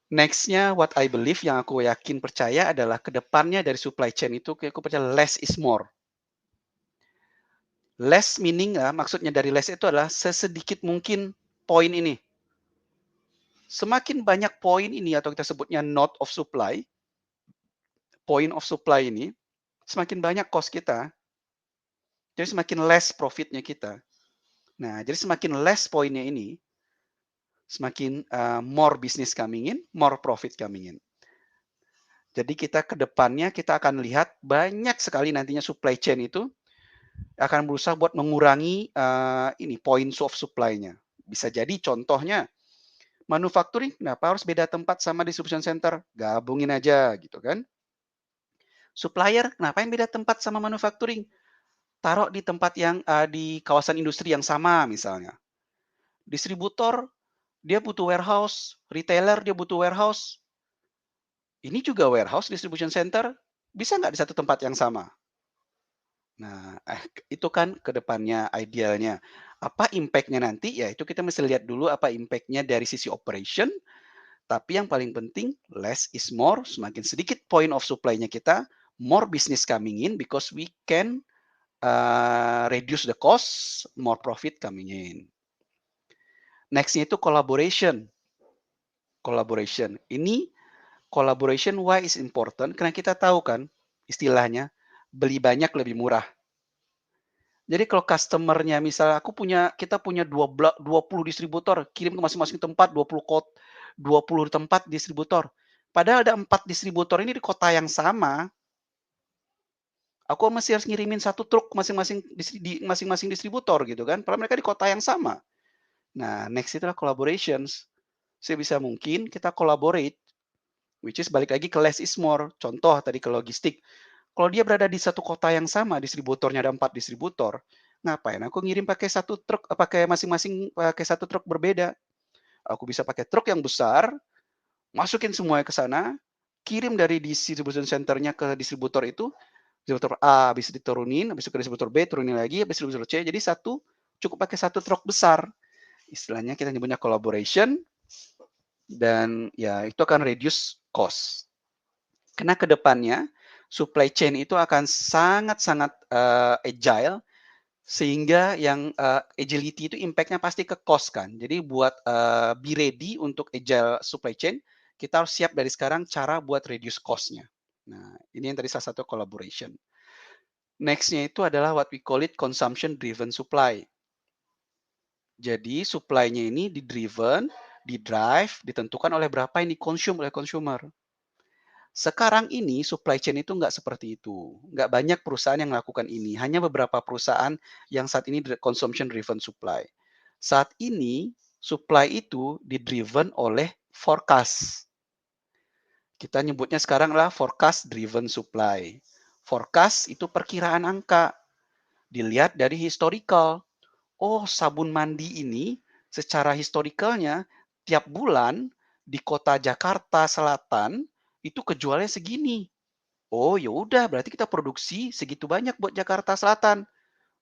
Next-nya what I believe yang aku yakin percaya adalah kedepannya dari supply chain itu aku percaya less is more. Less meaning maksudnya dari less itu adalah sesedikit mungkin poin ini. Semakin banyak poin ini atau kita sebutnya node of supply, point of supply ini, semakin banyak cost kita, jadi semakin less profitnya kita. Nah, jadi semakin less poinnya ini, semakin more business coming in, more profit coming in. Jadi kita ke depannya kita akan lihat banyak sekali nantinya supply chain itu akan berusaha buat mengurangi points of supply-nya. Bisa jadi contohnya manufacturing, kenapa harus beda tempat sama distribution center? Gabungin aja gitu kan. Supplier, kenapa yang beda tempat sama manufacturing? Taruh di tempat yang di kawasan industri yang sama misalnya. Distributor, dia butuh warehouse. Retailer, dia butuh warehouse. Ini juga warehouse, distribution center. Bisa nggak di satu tempat yang sama? Nah, itu kan ke depannya idealnya. Apa impact-nya nanti? Ya itu kita mesti lihat dulu apa impact-nya dari sisi operation. Tapi yang paling penting, less is more. Semakin sedikit point of supply-nya kita, more business coming in because we can reduce the cost, more profit coming in. Nextnya itu collaboration. Collaboration. Ini collaboration why is important? Karena kita tahu kan istilahnya beli banyak lebih murah. Jadi kalau customer-nya misalnya kita punya 20 distributor, kirim ke masing-masing tempat 20 tempat distributor. Padahal ada 4 distributor ini di kota yang sama. Aku masih harus ngirimin 1 truk masing-masing distributor gitu kan. Padahal mereka di kota yang sama. Nah, next itulah collaborations. Sebisa mungkin kita collaborate, which is balik lagi ke less is more. Contoh tadi ke logistik. Kalau dia berada di satu kota yang sama, distributornya ada 4 distributor, ngapain aku ngirim pakai satu truk, pakai masing-masing pakai satu truk berbeda. Aku bisa pakai truk yang besar, masukin semuanya ke sana, kirim dari distribution center-nya ke distributor itu, distributor A habis diturunin, habis itu ke distributor B turunin lagi, habis distributor C. Jadi cukup pakai satu truk besar. Istilahnya kita nyebutnya collaboration, dan ya itu akan reduce cost. Karena ke depannya supply chain itu akan sangat-sangat agile, sehingga yang agility itu impact-nya pasti ke cost kan. Jadi buat be ready untuk agile supply chain, kita harus siap dari sekarang cara buat reduce cost-nya. Nah, ini yang tadi salah satu collaboration. Next-nya itu adalah what we call it consumption driven supply. Jadi supply-nya ini di-drive, ditentukan oleh berapa yang di-consume oleh consumer. Sekarang ini supply chain itu nggak seperti itu. Nggak banyak perusahaan yang melakukan ini. Hanya beberapa perusahaan yang saat ini consumption driven supply. Saat ini supply itu di-driven oleh forecast. Kita nyebutnya sekarang adalah forecast driven supply. Forecast itu perkiraan angka. Dilihat dari historical. Oh, sabun mandi ini secara historicalnya tiap bulan di kota Jakarta Selatan itu kejualnya segini. Oh, ya udah berarti kita produksi segitu banyak buat Jakarta Selatan.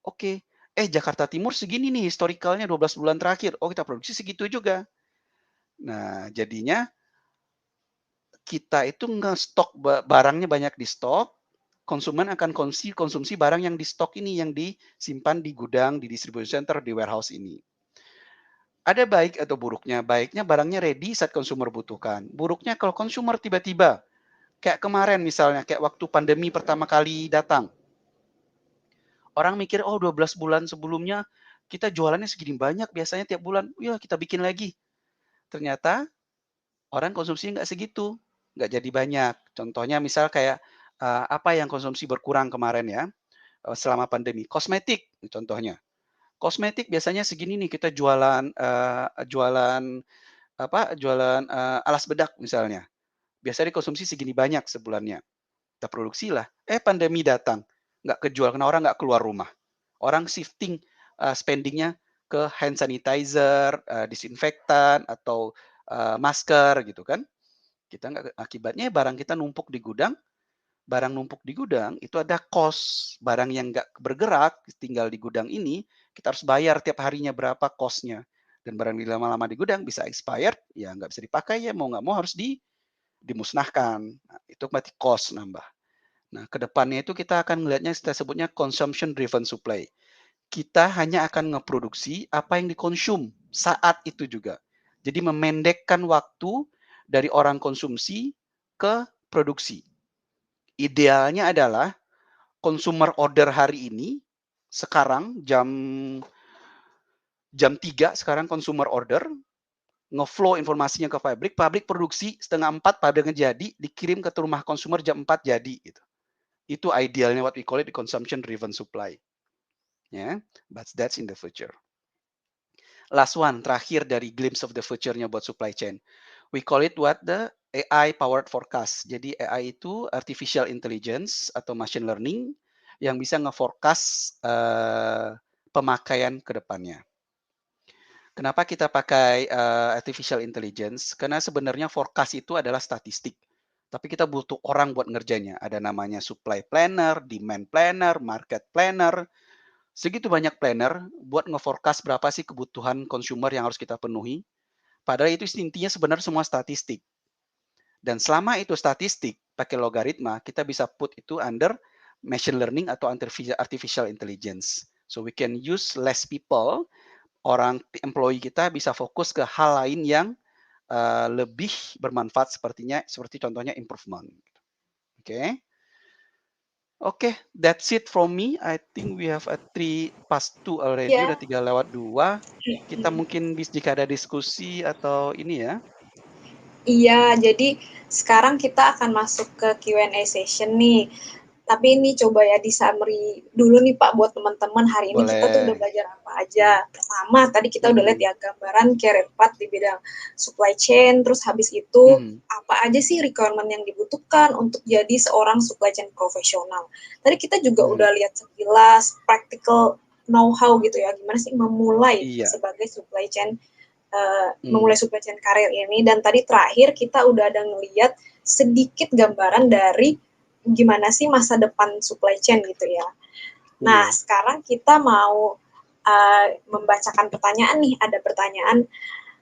Oke. Jakarta Timur segini nih historicalnya 12 bulan terakhir. Oh, kita produksi segitu juga. Nah, jadinya kita itu nge-stok barangnya banyak di stok, konsumen akan konsumsi barang yang di stok ini, yang disimpan di gudang, di distribution center, di warehouse ini. Ada baik atau buruknya. Baiknya barangnya ready saat konsumer butuhkan. Buruknya kalau konsumer tiba-tiba, kayak kemarin misalnya, kayak waktu pandemi pertama kali datang. Orang mikir, oh 12 bulan sebelumnya kita jualannya segini banyak, biasanya tiap bulan, ya kita bikin lagi. Ternyata orang konsumsi nggak segitu, nggak jadi banyak. Contohnya misal kayak apa yang konsumsi berkurang kemarin ya, selama pandemi. Kosmetik contohnya. Kosmetik biasanya segini nih kita jualan alas bedak misalnya. Biasanya dikonsumsi segini banyak sebulannya. Kita produksi lah. Pandemi datang. Nggak kejual karena orang nggak keluar rumah. Orang shifting spendingnya ke hand sanitizer, disinfektan, atau masker gitu kan. Akibatnya barang kita numpuk di gudang. Barang numpuk di gudang itu ada cost. Barang yang nggak bergerak tinggal di gudang ini, kita harus bayar tiap harinya berapa cost-nya. Dan barang di lama-lama di gudang bisa expired, ya nggak bisa dipakai, ya mau nggak mau harus dimusnahkan. Nah, itu berarti cost nambah. Nah, ke depannya itu kita akan melihatnya, kita sebutnya consumption driven supply. Kita hanya akan ngeproduksi apa yang dikonsum saat itu juga. Jadi memendekkan waktu dari orang konsumsi ke produksi. Idealnya adalah consumer order hari ini, sekarang jam 3 sekarang consumer order, ngeflow informasinya ke pabrik produksi setengah 4, pabriknya jadi, dikirim ke rumah konsumer jam 4 jadi gitu. Itu idealnya what we call it the consumption driven supply. Ya, but that's in the future. Last one, terakhir dari glimpse of the future-nya buat supply chain. We call it what the AI powered forecast. Jadi AI itu artificial intelligence atau machine learning yang bisa nge-forecast pemakaian ke depannya. Kenapa kita pakai artificial intelligence? Karena sebenarnya forecast itu adalah statistik. Tapi kita butuh orang buat ngerjainnya. Ada namanya supply planner, demand planner, market planner. Segitu banyak planner buat nge-forecast berapa sih kebutuhan consumer yang harus kita penuhi. Padahal itu intinya sebenarnya semua statistik. Dan selama itu statistik, pakai logaritma, kita bisa put itu under machine learning atau artificial intelligence. So we can use less people, orang employee kita bisa fokus ke hal lain yang lebih bermanfaat seperti contohnya improvement. Oke. Oke, that's it from me. I think we have a 3 past 2 already, Ya, udah 3:02. Kita mungkin jika ada diskusi atau ini ya. iya, jadi sekarang kita akan masuk ke Q&A session nih. Tapi ini coba ya di summary dulu nih Pak buat teman-teman hari ini kita tuh udah Boleh. belajar apa aja. Pertama tadi kita udah lihat ya gambaran career path di bidang supply chain, terus habis itu apa aja sih requirement yang dibutuhkan untuk jadi seorang supply chain profesional. Tadi kita juga udah lihat sekilas practical know-how gitu ya, gimana sih memulai sebagai supply chain memulai supply chain karir ini. Dan tadi terakhir kita udah ada ngeliat sedikit gambaran dari gimana sih masa depan supply chain gitu ya. Nah, sekarang kita mau membacakan pertanyaan nih. Ada pertanyaan,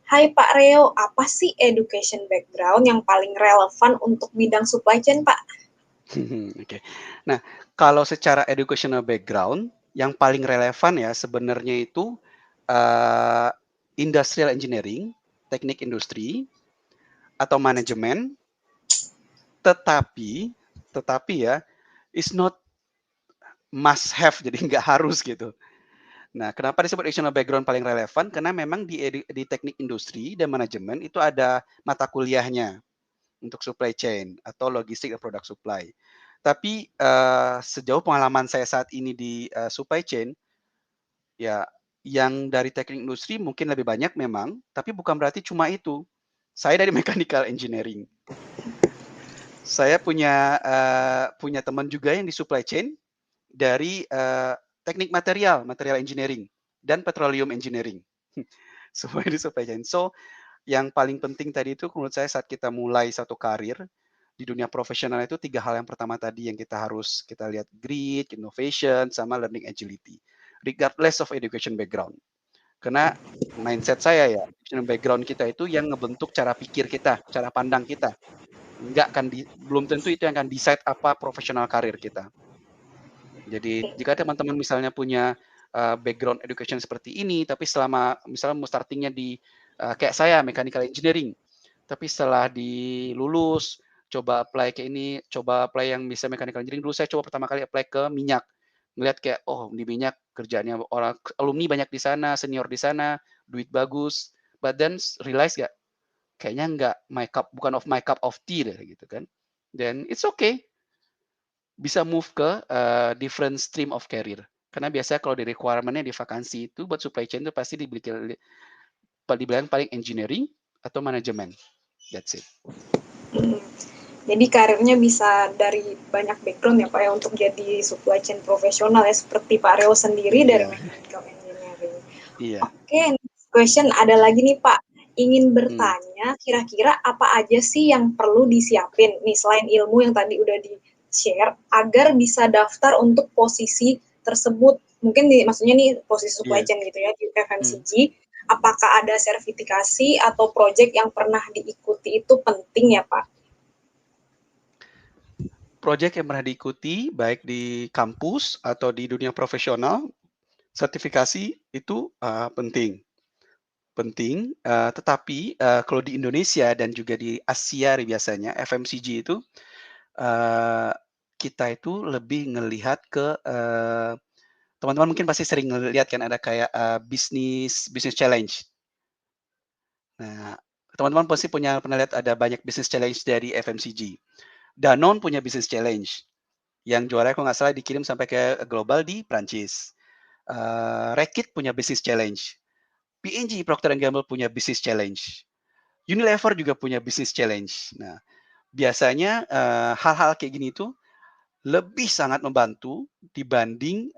hai Pak Reo, apa sih education background yang paling relevan untuk bidang supply chain, Pak? Oke. Nah, kalau secara educational background, yang paling relevan ya sebenarnya itu industrial engineering, teknik industri, atau manajemen, tetapi ya, is not must have, jadi nggak harus gitu. Nah, kenapa disebut educational background paling relevan? Karena memang di teknik industri dan manajemen itu ada mata kuliahnya untuk supply chain atau logistik dan produk supply. Tapi sejauh pengalaman saya saat ini di supply chain, ya yang dari teknik industri mungkin lebih banyak memang, tapi bukan berarti cuma itu. Saya dari mechanical engineering. Saya punya teman juga yang di supply chain dari teknik material engineering dan petroleum engineering. Semua di supply chain. So, yang paling penting tadi itu menurut saya saat kita mulai satu karir di dunia profesional itu 3 hal yang pertama tadi yang kita lihat grit, innovation, sama learning agility. Regardless of education background. Karena mindset saya ya, education background kita itu yang ngebentuk cara pikir kita, cara pandang kita. Belum tentu itu yang akan decide apa profesional karir kita. Jadi jika teman-teman misalnya punya background education seperti ini, tapi misalnya mau startingnya di kayak saya mechanical engineering, tapi setelah dilulus coba apply ke ini, coba apply yang bisa mechanical engineering. Dulu saya coba pertama kali apply ke minyak, ngeliat kayak oh di minyak kerjaannya orang alumni banyak di sana, senior di sana, duit bagus, but then realize kayaknya nggak bukan my cup of tea deh gitu kan. Then it's okay, bisa move ke different stream of career. Karena biasanya kalau di requirement-nya di vakansi itu buat supply chain itu pasti dibilang paling engineering atau manajemen. That's it. Jadi karirnya bisa dari banyak background ya Pak ya untuk jadi supply chain profesional ya seperti Pak Reo sendiri dari mechanical engineering. Oke, next question ada lagi nih Pak. Ingin bertanya kira-kira apa aja sih yang perlu disiapin nih selain ilmu yang tadi udah di-share agar bisa daftar untuk posisi tersebut. Mungkin maksudnya nih posisi supply chain gitu ya di FMCG. Apakah ada sertifikasi atau project yang pernah diikuti itu penting ya Pak? Project yang pernah diikuti baik di kampus atau di dunia profesional, sertifikasi itu penting. Tetapi kalau di Indonesia dan juga di Asia biasanya FMCG itu kita itu lebih ngelihat ke teman-teman mungkin pasti sering ngelihat kan ada kayak business challenge. Nah, teman-teman pasti pernah lihat ada banyak business challenge dari FMCG. Danone punya business challenge yang juara kalau nggak salah dikirim sampai ke global di Prancis. Reckitt punya business challenge. P&G Procter & Gamble punya business challenge. Unilever juga punya business challenge. Nah, biasanya hal-hal kayak gini itu lebih sangat membantu dibanding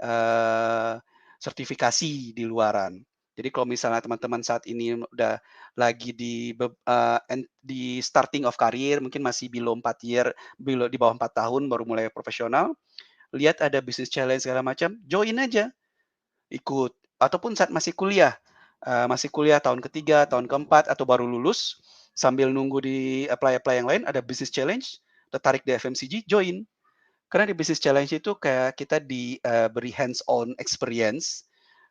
sertifikasi di luaran. Jadi kalau misalnya teman-teman saat ini udah lagi di starting of career, mungkin masih di bawah 4 tahun baru mulai profesional, lihat ada business challenge segala macam, join aja, ikut. Ataupun saat masih kuliah tahun ketiga, tahun keempat, atau baru lulus, sambil nunggu di apply yang lain, ada business challenge, tertarik di FMCG, join. Karena di business challenge itu kayak kita diberi hands on experience,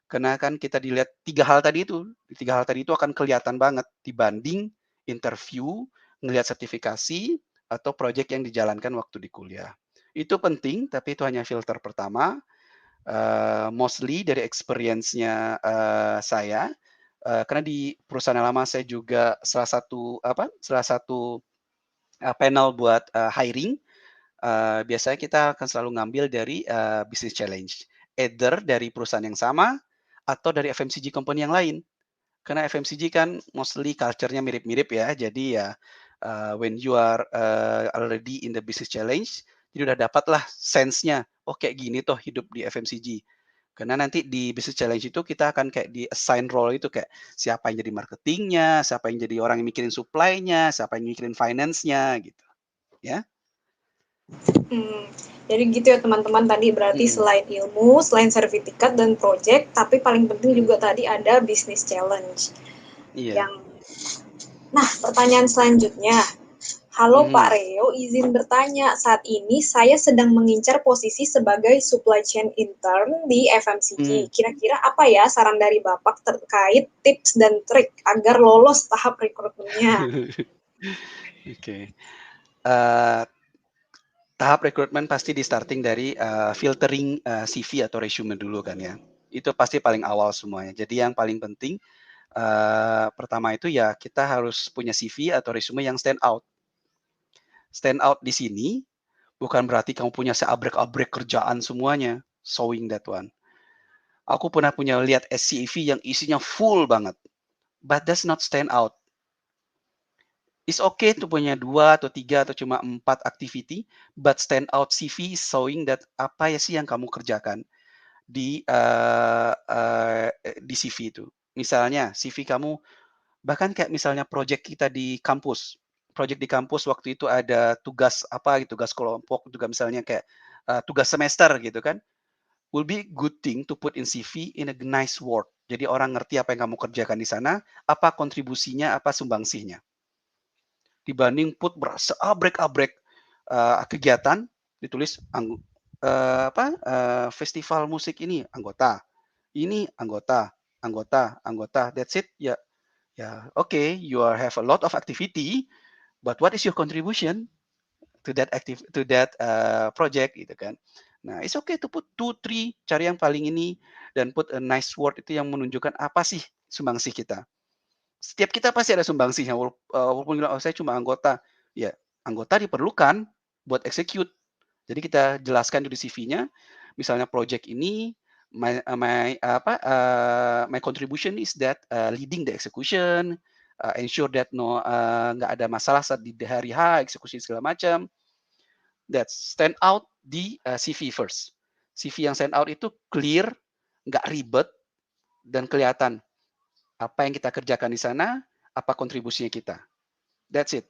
karena kan kita dilihat 3 hal tadi itu, 3 hal tadi itu akan kelihatan banget dibanding interview, ngelihat sertifikasi, atau project yang dijalankan waktu di kuliah. Itu penting, tapi itu hanya filter pertama, mostly dari experience-nya, saya, karena di perusahaan lama saya juga salah satu, panel buat, hiring. Biasanya kita akan selalu ngambil dari, business challenge, either dari perusahaan yang sama atau dari FMCG company yang lain. Karena FMCG kan mostly culture-nya mirip-mirip ya, jadi ya, when you are, already in the business challenge, jadi udah dapatlah sense-nya, oh kayak gini tuh hidup di FMCG. Karena nanti di business challenge itu kita akan kayak di-assign role itu, kayak siapa yang jadi marketingnya, siapa yang jadi orang yang mikirin supply-nya, siapa yang mikirin finance-nya gitu, ya. Hmm, jadi gitu ya teman-teman, tadi berarti Mhm, selain ilmu, selain sertifikat dan project, tapi paling penting mhm, juga tadi ada business challenge. iya, Yang, nah pertanyaan selanjutnya, halo Pak mhm, Reo, izin bertanya, saat ini saya sedang mengincar posisi sebagai supply chain intern di mhm. FMCG. Kira-kira apa ya saran dari Bapak terkait tips dan trik agar lolos tahap rekrutmennya? Oke, eee, tahap rekrutmen pasti di-starting dari, filtering, CV atau resume dulu kan ya. Itu pasti paling awal semuanya. Jadi yang paling penting, pertama itu ya kita harus punya CV atau resume yang stand out. Stand out di sini bukan berarti kamu punya seabrek-abrek kerjaan semuanya, showing that one. Aku pernah punya lihat CV yang isinya full banget, but that's not stand out. It's okay to punya 2 atau 3 atau cuma 4 activity, but stand out CV showing that apa ya sih yang kamu kerjakan di CV itu. Misalnya CV kamu, bahkan kayak misalnya project kita di kampus. Project di kampus waktu itu ada tugas apa gitu, tugas kelompok juga misalnya kayak, tugas semester gitu kan, will be good thing to put in CV in a nice word. Jadi orang ngerti apa yang kamu kerjakan di sana, apa kontribusinya, apa sumbangsihnya. Dibanding put seabrek-abrek, kegiatan, ditulis festival musik ini anggota, anggota, that's it. Ya ya, oke, you have a lot of activity, but what is your contribution to that, project gitu kan. Nah, it's okay to put 2, 3, cari yang paling ini dan put a nice word itu yang menunjukkan apa sih sumbangsih kita. Setiap kita pasti ada sumbangsihnya walaupun bilang, "Oh, saya cuma anggota." Ya, anggota diperlukan buat execute. Jadi kita jelaskan di CV-nya, misalnya project ini, my contribution is that, leading the execution, ensure that nggak ada masalah saat di hari H, eksekusi segala macam. That stand out di, CV first. CV yang stand out itu clear, nggak ribet, dan kelihatan apa yang kita kerjakan di sana, apa kontribusinya kita. That's it.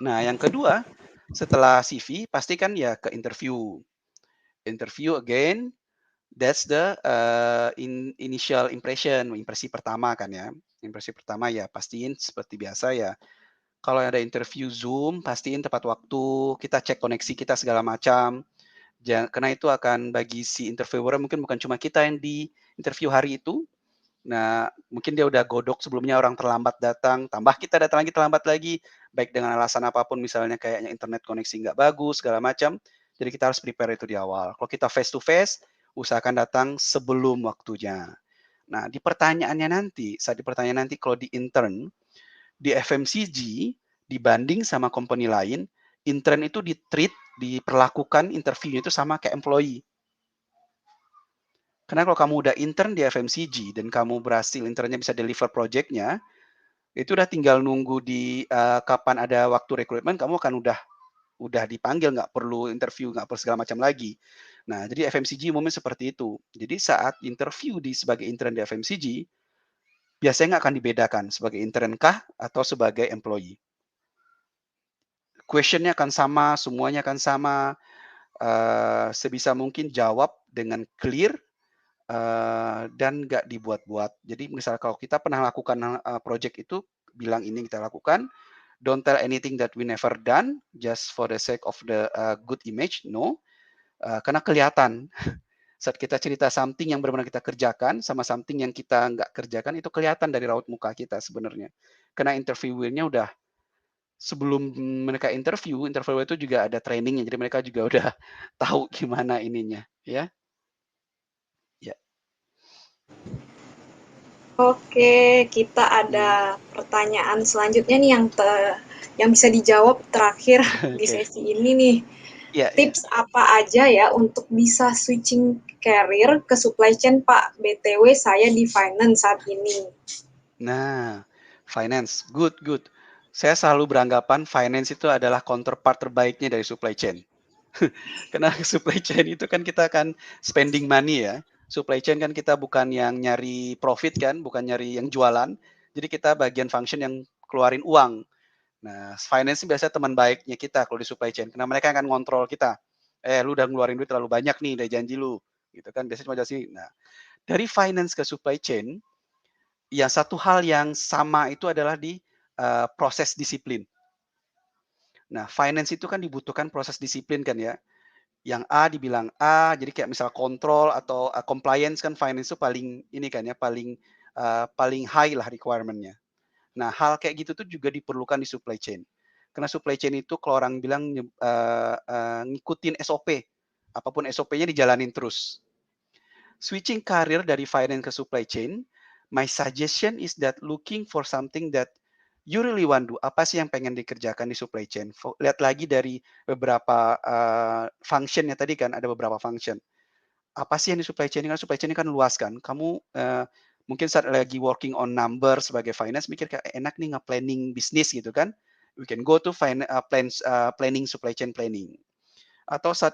Nah, yang kedua, setelah CV pasti kan ya ke interview. Interview again, that's the, initial impression, impresi pertama kan ya. Impresi pertama ya pastiin seperti biasa ya, kalau ada interview Zoom, pastiin tepat waktu, kita cek koneksi kita segala macam. Karena itu akan bagi si interviewer mungkin bukan cuma kita yang di interview hari itu. Nah, mungkin dia udah godok sebelumnya orang terlambat datang, tambah kita datang lagi terlambat lagi, baik dengan alasan apapun misalnya kayaknya internet koneksi nggak bagus, segala macam. Jadi kita harus prepare itu di awal. Kalau kita face to face, usahakan datang sebelum waktunya. Nah, saat di pertanyaan nanti kalau di intern, di FMCG, dibanding sama company lain, intern itu diperlakukan interviewnya itu sama kayak employee. Karena kalau kamu udah intern di FMCG dan kamu berhasil internnya bisa deliver project-nya, itu udah tinggal nunggu kapan ada waktu rekrutmen, kamu akan udah dipanggil, nggak perlu interview, nggak perlu segala macam lagi. Nah, jadi FMCG umumnya seperti itu. Jadi saat interview sebagai intern di FMCG, biasanya nggak akan dibedakan sebagai intern kah atau sebagai employee. Question-nya akan sama, semuanya akan sama, sebisa mungkin jawab dengan clear, dan nggak dibuat-buat. Jadi misal kalau kita pernah lakukan, project itu, bilang ini kita lakukan, don't tell anything that we never done, just for the sake of the, good image, no. karena kelihatan saat kita cerita something yang benar-benar kita kerjakan sama something yang kita nggak kerjakan itu kelihatan dari raut muka kita sebenarnya. Karena interviewernya udah sebelum mereka interview itu juga ada trainingnya, jadi mereka juga udah tahu gimana ininya, ya. Ya. Oke, kita ada pertanyaan selanjutnya nih yang bisa dijawab terakhir di Oke. sesi ini nih. Ya, ya. Tips apa aja ya untuk bisa switching career ke supply chain, Pak? BTW saya di finance saat ini. Nah, finance, good, good. Saya selalu beranggapan finance itu adalah counterpart terbaiknya dari supply chain. Karena supply chain itu kan kita akan spending money ya. Supply chain kan kita bukan yang nyari profit kan, bukan nyari yang jualan. Jadi kita bagian function yang keluarin uang. Nah, finance biasanya teman baiknya kita kalau di supply chain, karena mereka akan ngontrol kita. Lu udah ngeluarin duit terlalu banyak nih dari janji lu, gitu kan. Biasanya cuma sih. Nah, dari finance ke supply chain, ya satu hal yang sama itu adalah di proses disiplin. Nah, finance itu kan dibutuhkan proses disiplin kan ya. Yang A dibilang A, jadi kayak misal kontrol atau compliance kan finance itu paling ini kan ya, paling high lah requirement-nya. Nah, hal kayak gitu tuh juga diperlukan di supply chain. Karena supply chain itu kalau orang bilang ngikutin SOP. Apapun SOP-nya dijalanin terus. Switching karir dari finance ke supply chain, my suggestion is that looking for something that you really want to. Apa sih yang pengen dikerjakan di supply chain? Lihat lagi dari beberapa functionnya tadi kan, ada beberapa function. Apa sih yang di supply chain? Kan supply chain ini kan luas kan. Kamu mungkin saat lagi working on number sebagai finance, mikir kayak enak nih nge-planning bisnis gitu kan. We can go to planning supply chain planning. Atau saat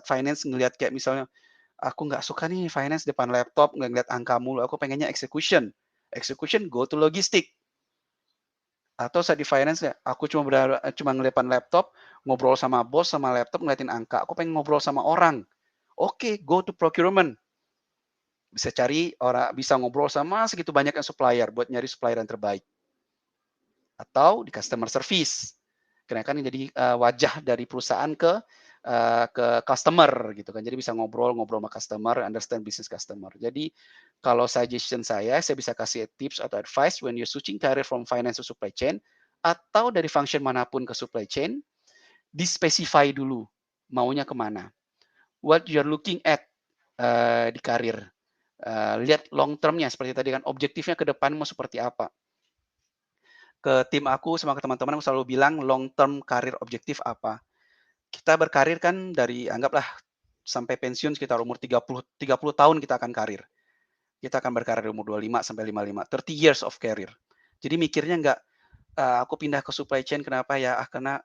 finance ngelihat kayak misalnya aku nggak suka nih finance depan laptop, nggak ngeliat angka mulu, aku pengennya execution. Execution, go to logistik. Atau saat di finance ya, aku cuma ngeliat laptop, ngobrol sama bos, sama laptop, ngeliatin angka. Aku pengen ngobrol sama orang. Oke, go to procurement. Bisa cari orang, bisa ngobrol sama segitu banyaknya supplier, buat nyari supplier yang terbaik. Atau di customer service. Karena kan jadi wajah dari perusahaan ke customer gitu kan. Jadi bisa ngobrol sama customer, understand business customer. Jadi kalau suggestion saya bisa kasih tips atau advice when you're switching career from finance to supply chain atau dari function manapun ke supply chain, di-specify dulu maunya kemana. What you're looking at di karir. Lihat long term-nya seperti tadi kan, objektifnya ke depan mau seperti apa. Ke tim aku sama ke teman-teman aku selalu bilang long term karir objektif apa. Kita berkarir kan dari anggaplah sampai pensiun sekitar umur 30 tahun kita akan karir. Kita akan berkarir umur 25 sampai 55, 30 years of career. Jadi mikirnya nggak aku pindah ke supply chain kenapa ya? Karena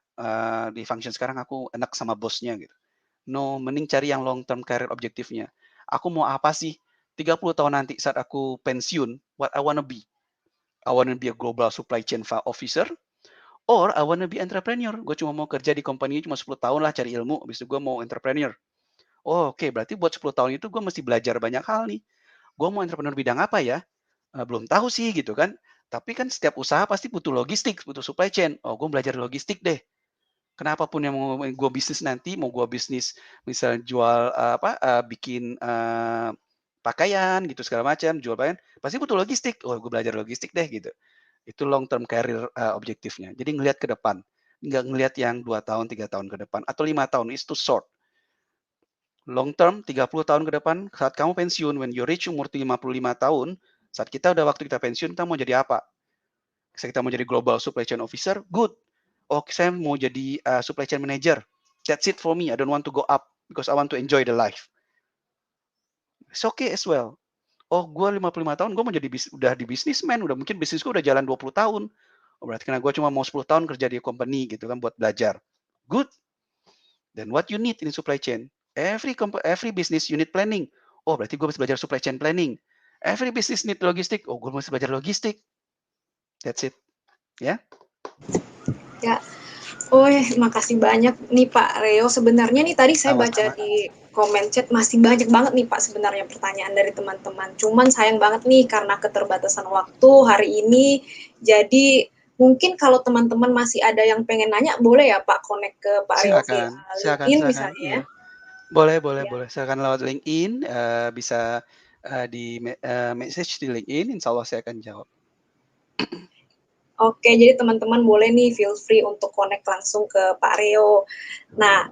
di function sekarang aku enak sama bosnya gitu. No, mending cari yang long term career objektifnya. Aku mau apa sih 30 tahun nanti saat aku pensiun, what I wanna be? I wanna be a global supply chain officer, or I wanna be entrepreneur. Gue cuma mau kerja di company cuma 10 tahun lah cari ilmu, habis itu gue mau entrepreneur. Oh, oke, berarti buat 10 tahun itu gue mesti belajar banyak hal nih. Gue mau entrepreneur bidang apa ya? Belum tahu sih gitu kan. Tapi kan setiap usaha pasti butuh logistik, butuh supply chain. Oh, gue belajar logistik deh. Kenapa pun yang mau gue bisnis nanti, mau gue bisnis misalnya jual bikin pakaian gitu segala macam, jual pakaian, pasti butuh logistik. Oh, gue belajar logistik deh gitu. Itu long term career objektifnya. Jadi ngelihat ke depan, nggak ngelihat yang 2 tahun, 3 tahun ke depan atau 5 tahun, it's too short. Long term 30 tahun ke depan saat kamu pensiun, when you reach umur 55 tahun, saat kita udah waktu kita pensiun, kita mau jadi apa? Kita mau jadi global supply chain officer, good. Oh, saya mau jadi supply chain manager. That's it for me. I don't want to go up because I want to enjoy the life. It's okay as well. Oh, gue 55 tahun, gue mau jadi udah di businessman, udah mungkin bisnis gue udah jalan 20 tahun. Oh, berarti karena gue cuma mau 10 tahun kerja di company gitu kan buat belajar. Good. Then what you need in supply chain? Every business you need planning. Oh, berarti gue harus belajar supply chain planning. Every business need logistik. Oh, gue mesti belajar logistik. That's it. Ya. Ya. Oh, makasih banyak nih Pak Reo. Sebenarnya nih tadi saya baca Sama-sama. di komen chat masih banyak banget nih Pak sebenarnya pertanyaan dari teman-teman. Cuman sayang banget nih karena keterbatasan waktu hari ini. Jadi mungkin kalau teman-teman masih ada yang pengen nanya, boleh ya Pak connect ke Pak Reo via Silakan, silakan, LinkedIn silakan. misalnya ya. Iya. Boleh boleh Ya. boleh. Silakan lewat LinkedIn, bisa, di message di LinkedIn, insya Allah saya akan jawab. Oke, jadi teman-teman boleh nih feel free untuk connect langsung ke Pak Reo. Nah,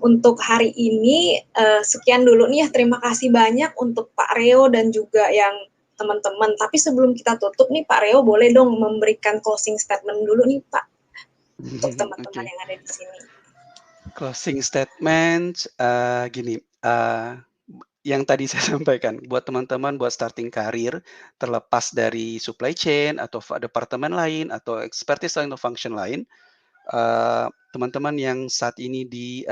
untuk hari ini sekian dulu nih ya. Terima kasih banyak untuk Pak Reo dan juga yang teman-teman. Tapi sebelum kita tutup nih Pak Reo, boleh dong memberikan closing statement dulu nih Pak untuk teman-teman Oke. yang ada di sini. Closing statement, gini, yang tadi saya sampaikan, buat teman-teman buat starting karir, terlepas dari supply chain atau departemen lain atau expertise lain atau function lain, teman-teman yang saat ini di,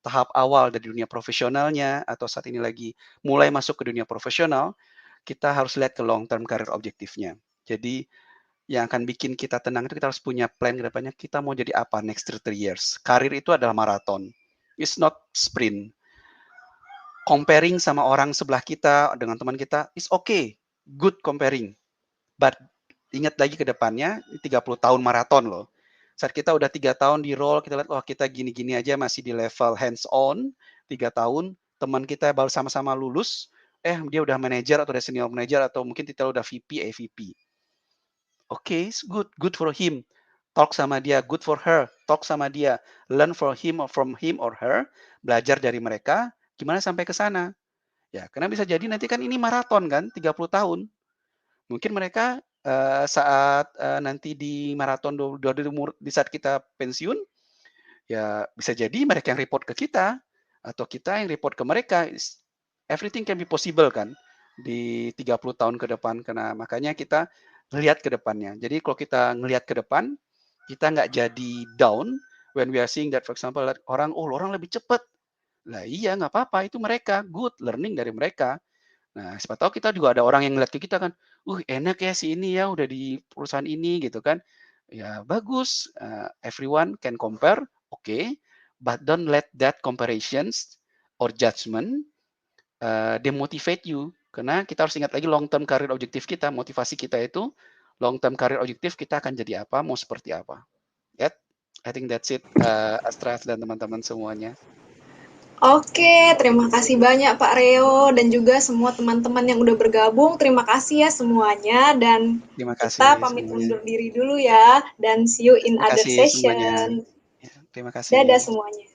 tahap awal dari dunia profesionalnya atau saat ini lagi mulai masuk ke dunia profesional, kita harus lihat ke long term career objektifnya. Jadi yang akan bikin kita tenang itu kita harus punya plan ke depannya, kita mau jadi apa next 3 years. Karir itu adalah maraton, it's not sprint. Comparing sama orang sebelah kita, dengan teman kita, is okay, good comparing. But ingat lagi ke depannya, 30 tahun maraton loh. Saat kita udah 3 tahun di role, kita lihat, wah kita gini-gini aja masih di level hands on, 3 tahun, teman kita baru sama-sama lulus, dia udah manajer atau udah senior manager atau mungkin titel udah VP, EVP. Oke, good, good for him. Talk sama dia, good for her. Talk sama dia, learn from him or her, belajar dari mereka, gimana sampai ke sana. Ya, karena bisa jadi nanti kan ini maraton kan, 30 tahun. Mungkin mereka saat nanti di maraton di saat kita pensiun, ya bisa jadi mereka yang report ke kita atau kita yang report ke mereka. Everything can be possible kan di 30 tahun ke depan. Karena makanya kita ngelihat ke depannya. Jadi kalau kita ngelihat ke depan, kita nggak jadi down when we are seeing that, for example, orang lebih cepat. Lah iya nggak apa-apa, itu mereka, good, learning dari mereka. Nah, siapa tahu kita juga ada orang yang ngeliat ke kita kan, enak ya si ini ya udah di perusahaan ini," gitu kan. Ya bagus, everyone can compare, okay, but don't let that comparisons or judgment, demotivate you. Karena kita harus ingat lagi long term career objektif kita, motivasi kita itu long term career objektif kita akan jadi apa, mau seperti apa. Yap, I think that's it, Astra dan teman-teman semuanya. Oke, terima kasih banyak Pak Reo dan juga semua teman-teman yang udah bergabung. Terima kasih ya semuanya dan Terima kita kasih pamit semuanya. undur diri dulu ya dan see you in Terima other kasih semuanya. session. Ya, terima Dadah kasih. semuanya.